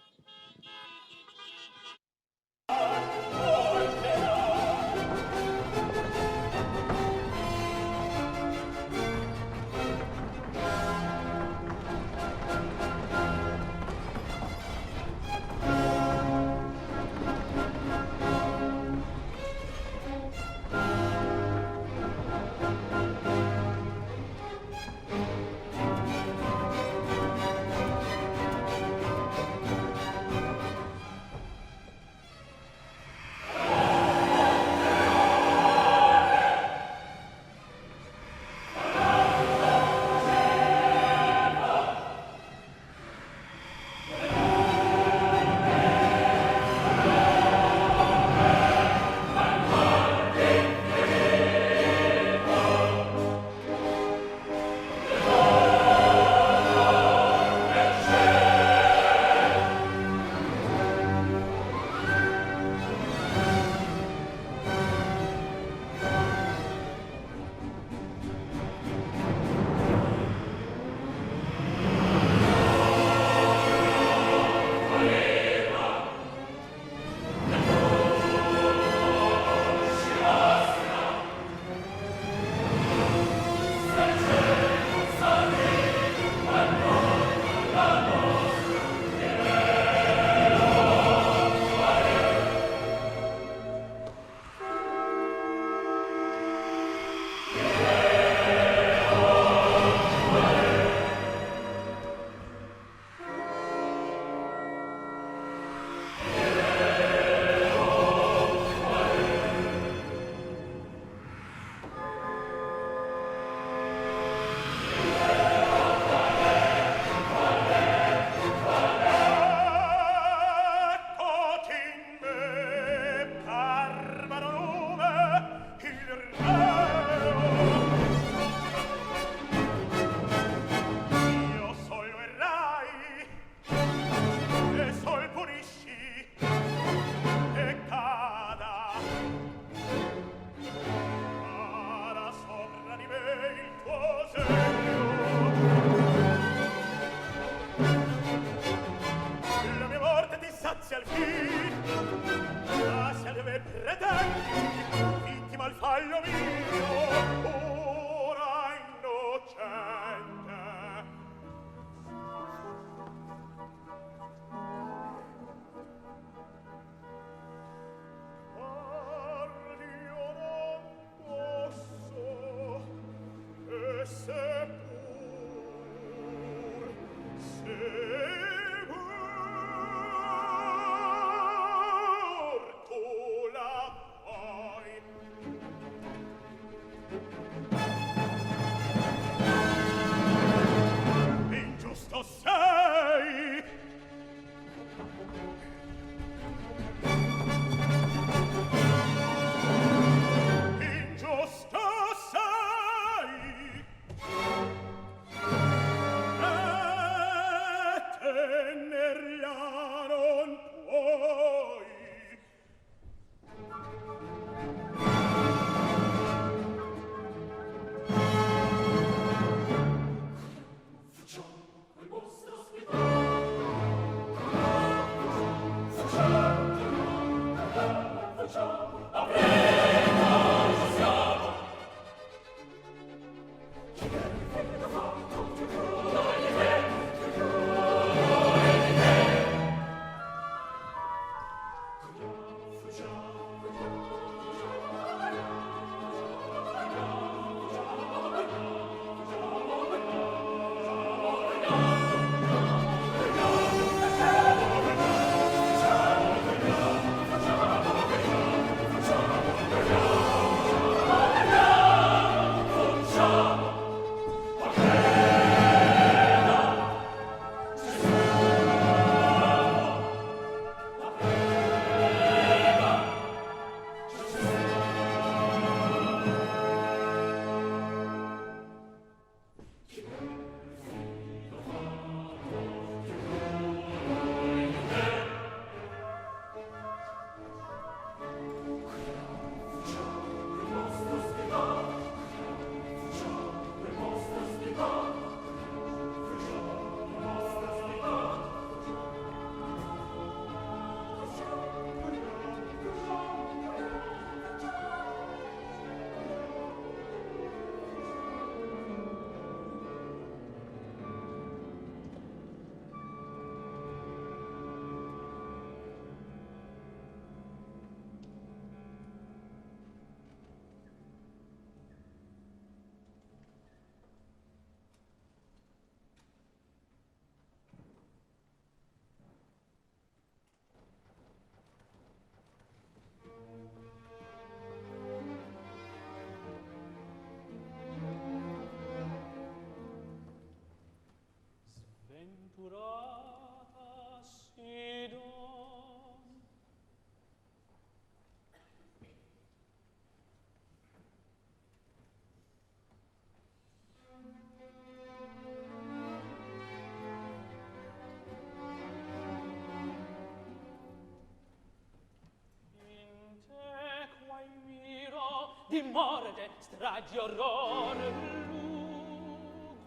di morte, stragi, orrore,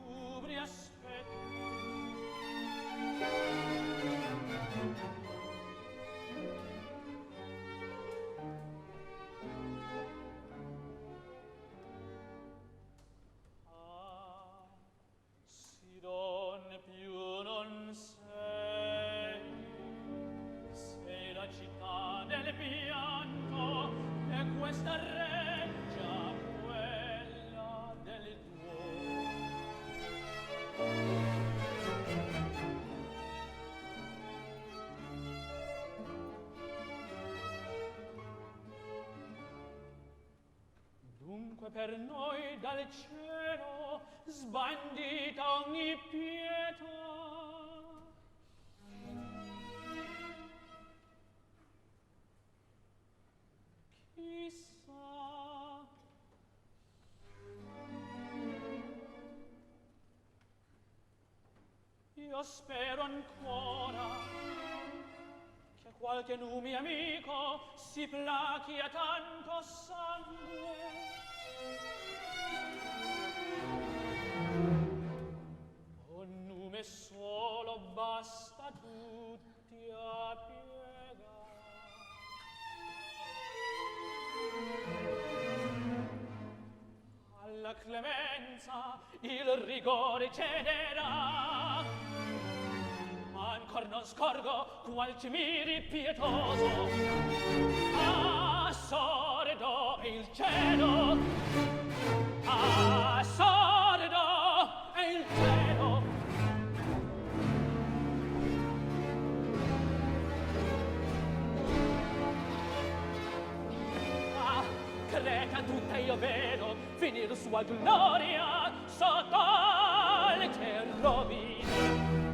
lugubri aspetti. Ah, si don più non sei, sei la città del pianto e questa reggia quella del tuo. Dunque per noi dal cielo sbandita ogni pietà. Chissà, io spero ancora che qualche numi amico si plachi a tanto sangue. Un nume solo basta tutti a piega. Alla clemenza il rigore cederà. Ancor non scorgo qual ci miri pietoso. Ah, sordo è il cielo. Ah, sordo è il cielo. Ah, Creta tutta io vedo finir sua gloria sotto le rovine.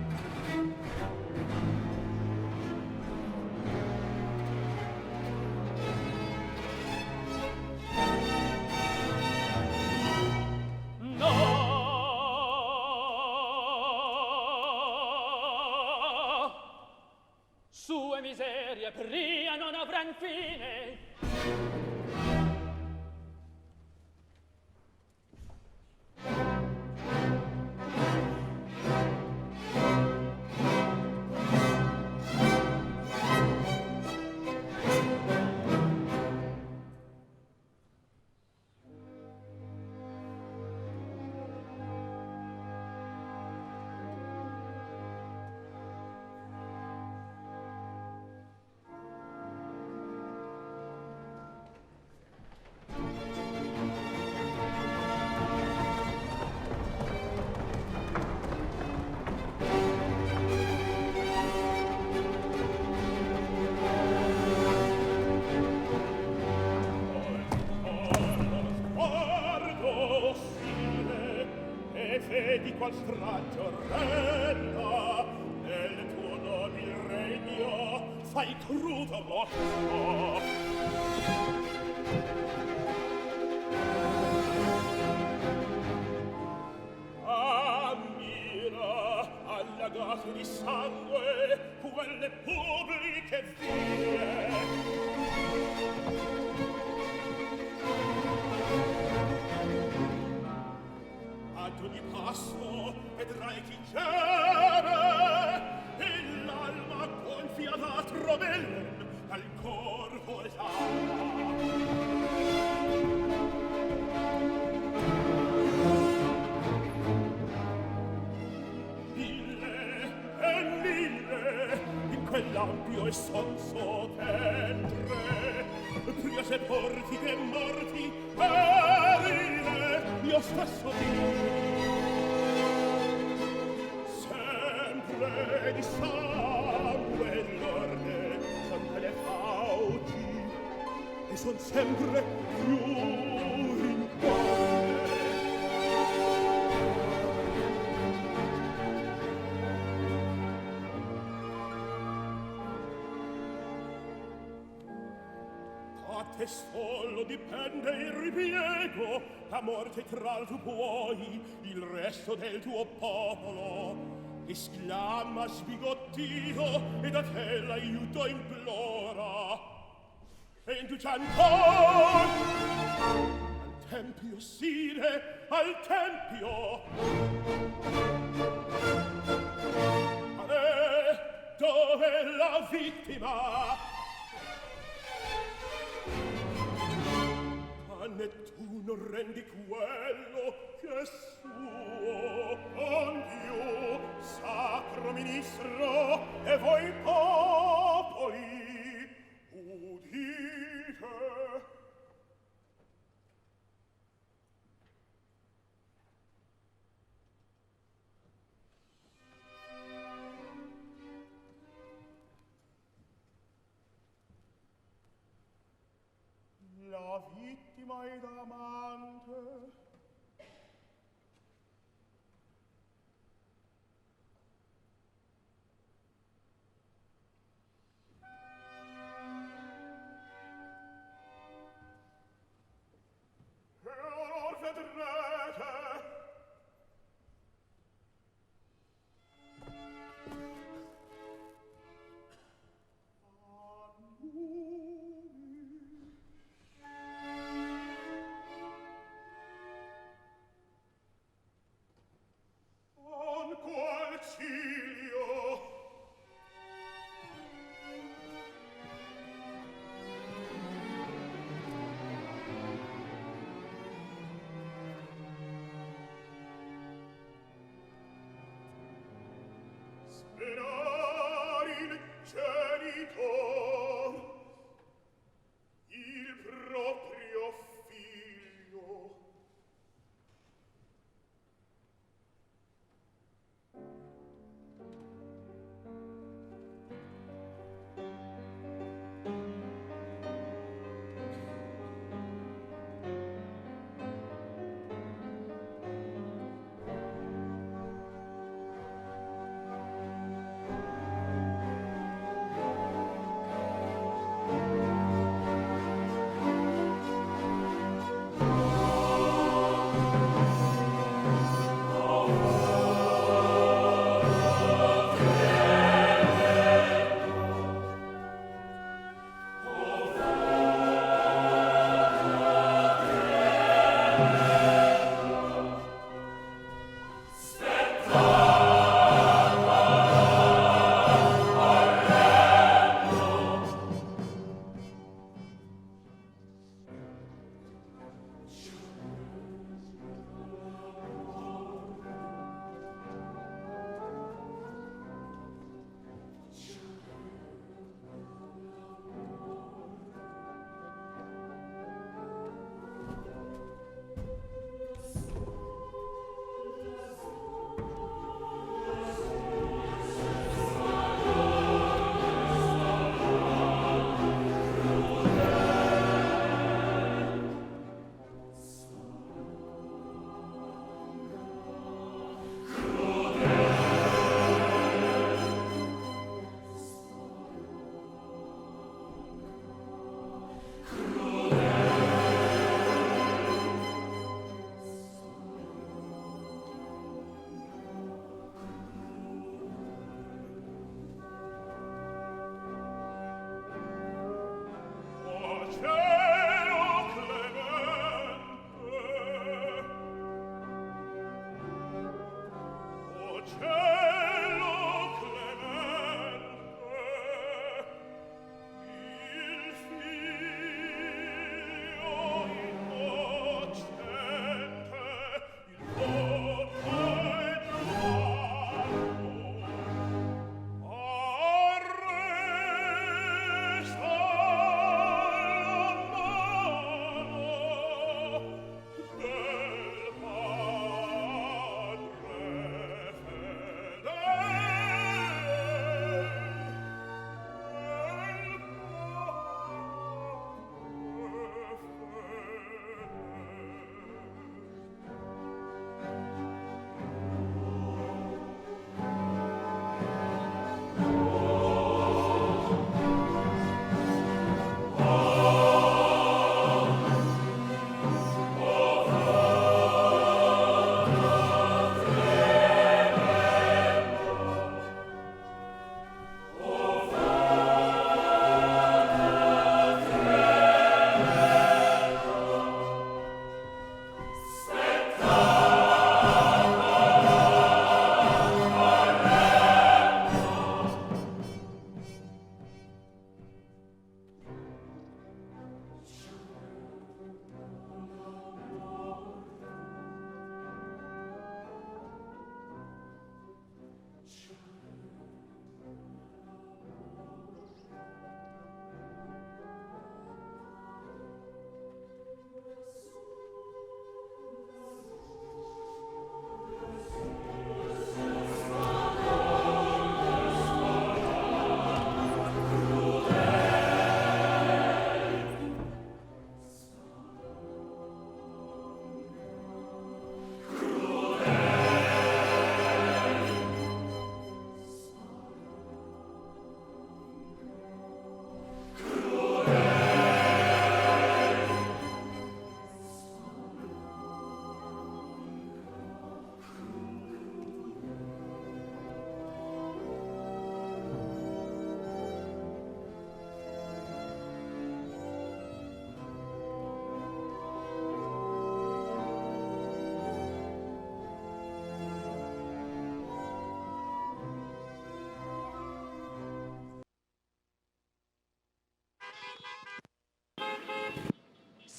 Sue miserie pria non avran fine. qual straccio orrenda nel tuo nobil regno fai crudo blocco. Ammira allagate di sangue quelle pubbliche vie. Ad ogni passo vedrai chi geme e l'alma gonfia trobellen al corpo mille e mille in quell'ampio e sonso tentre priese porti che morti perile io stesso sempre di sangue l'orde son quelle fauci e son sempre più in cuore. A te solo dipende il ripiego, la morte tra tu puoi, il resto del tuo popolo esclama sbigottito e da te l'aiuto implora. E indugiando al tempio sire, al tempio dove la vittima a Nettuno rendi quello che è suo. On Dio, sacro ministro, e voi popoli, udite. La vittima ed amante e or vedrete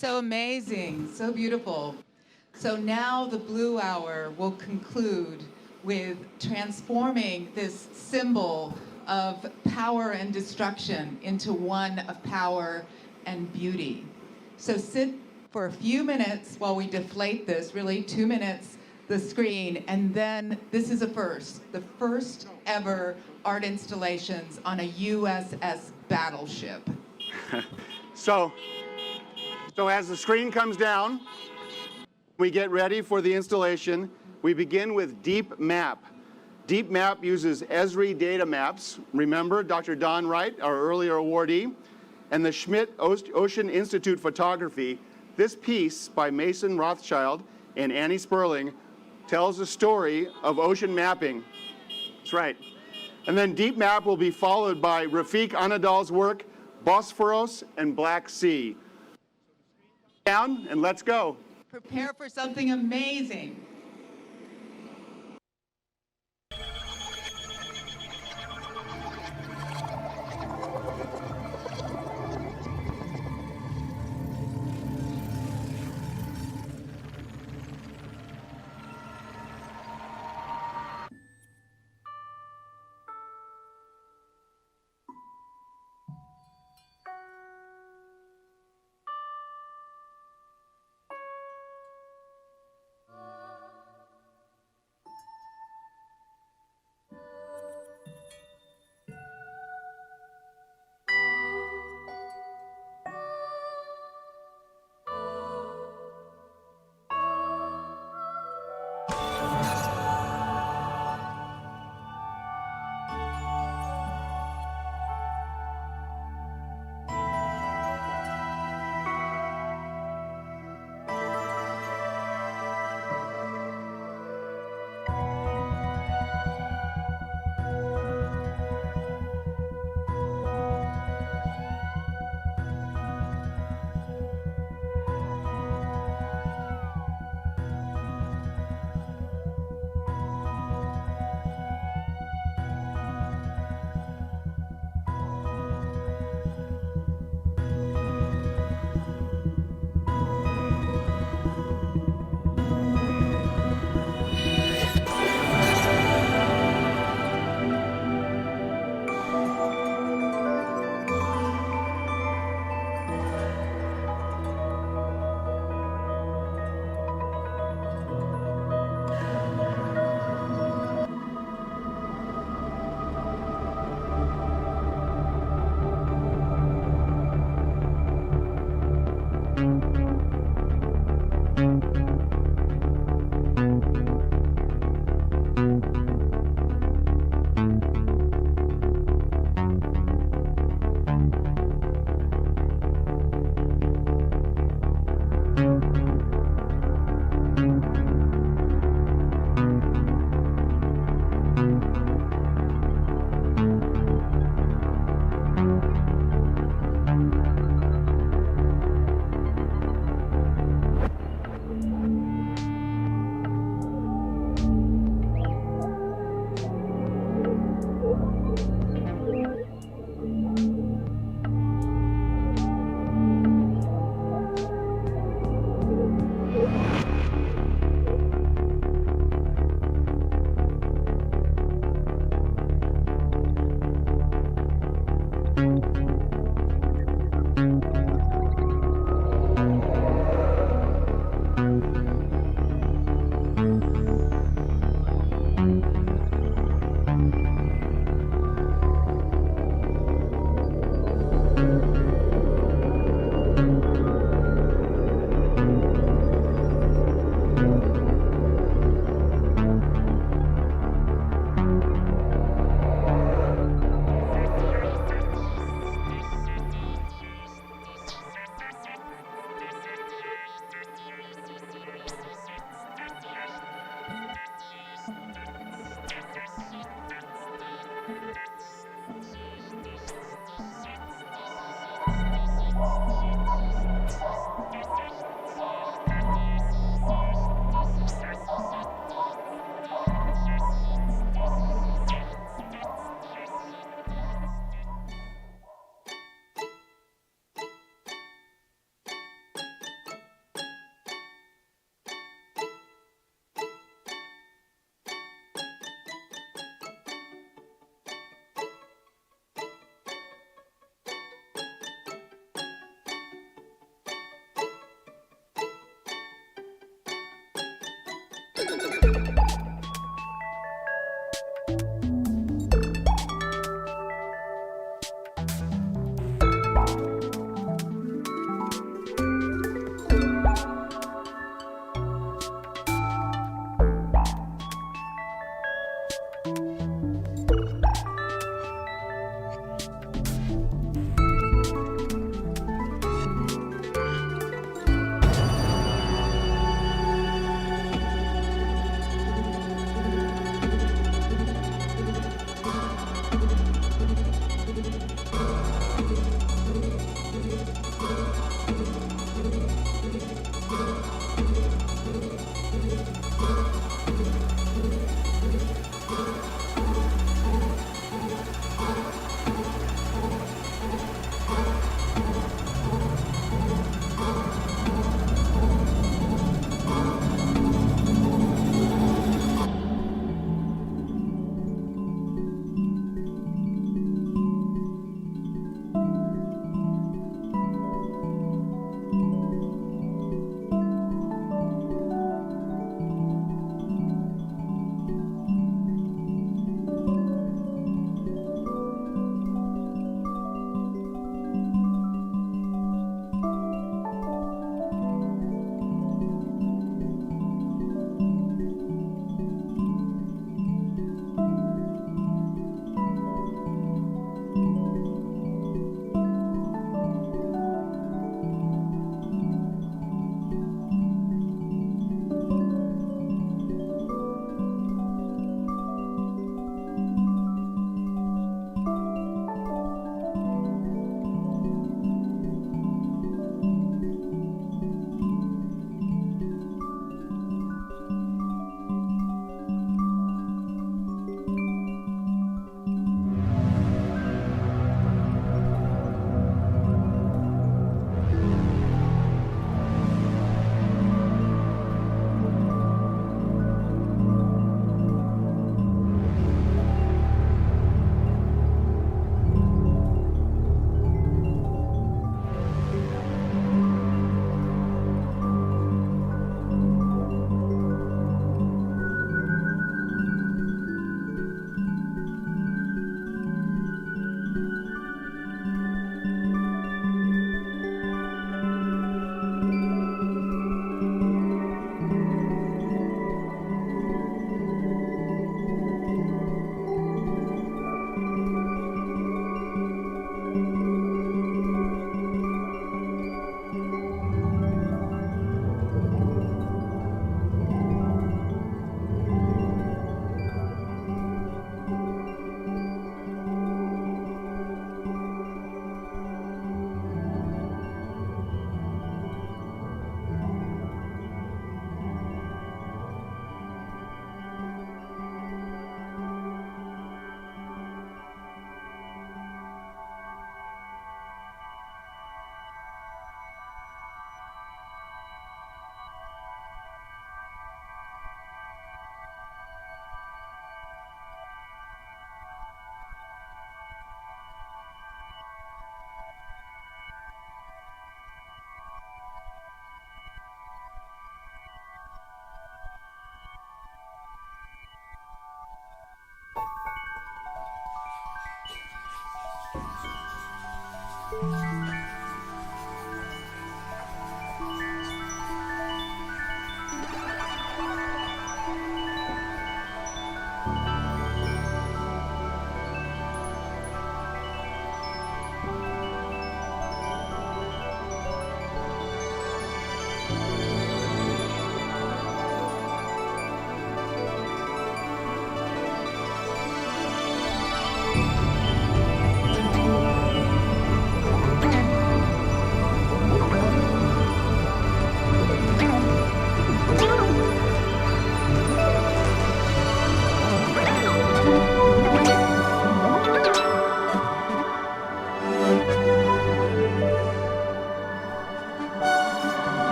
So amazing, so beautiful. So now the Blue Hour will conclude with transforming this symbol of power and destruction into one of power and beauty. So sit for a few minutes while we deflate this, really 2 minutes, the screen, and then this is a first, the first ever art installations on a USS battleship. So as the screen comes down, we get ready for the installation. We begin with Deep Map. Deep Map uses Esri data maps. Remember Dr. Don Wright, our earlier awardee, and the Schmidt Ocean Institute Photography. This piece by Mason Rothschild and Annie Sperling tells the story of ocean mapping. That's right. And then Deep Map will be followed by Rafiq Anadol's work, Bosphorus and Black Sea. Down and let's go. Prepare for something amazing.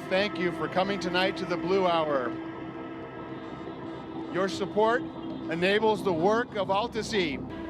thank you for coming tonight to the Blue Hour. Your support enables the work of AltaSea.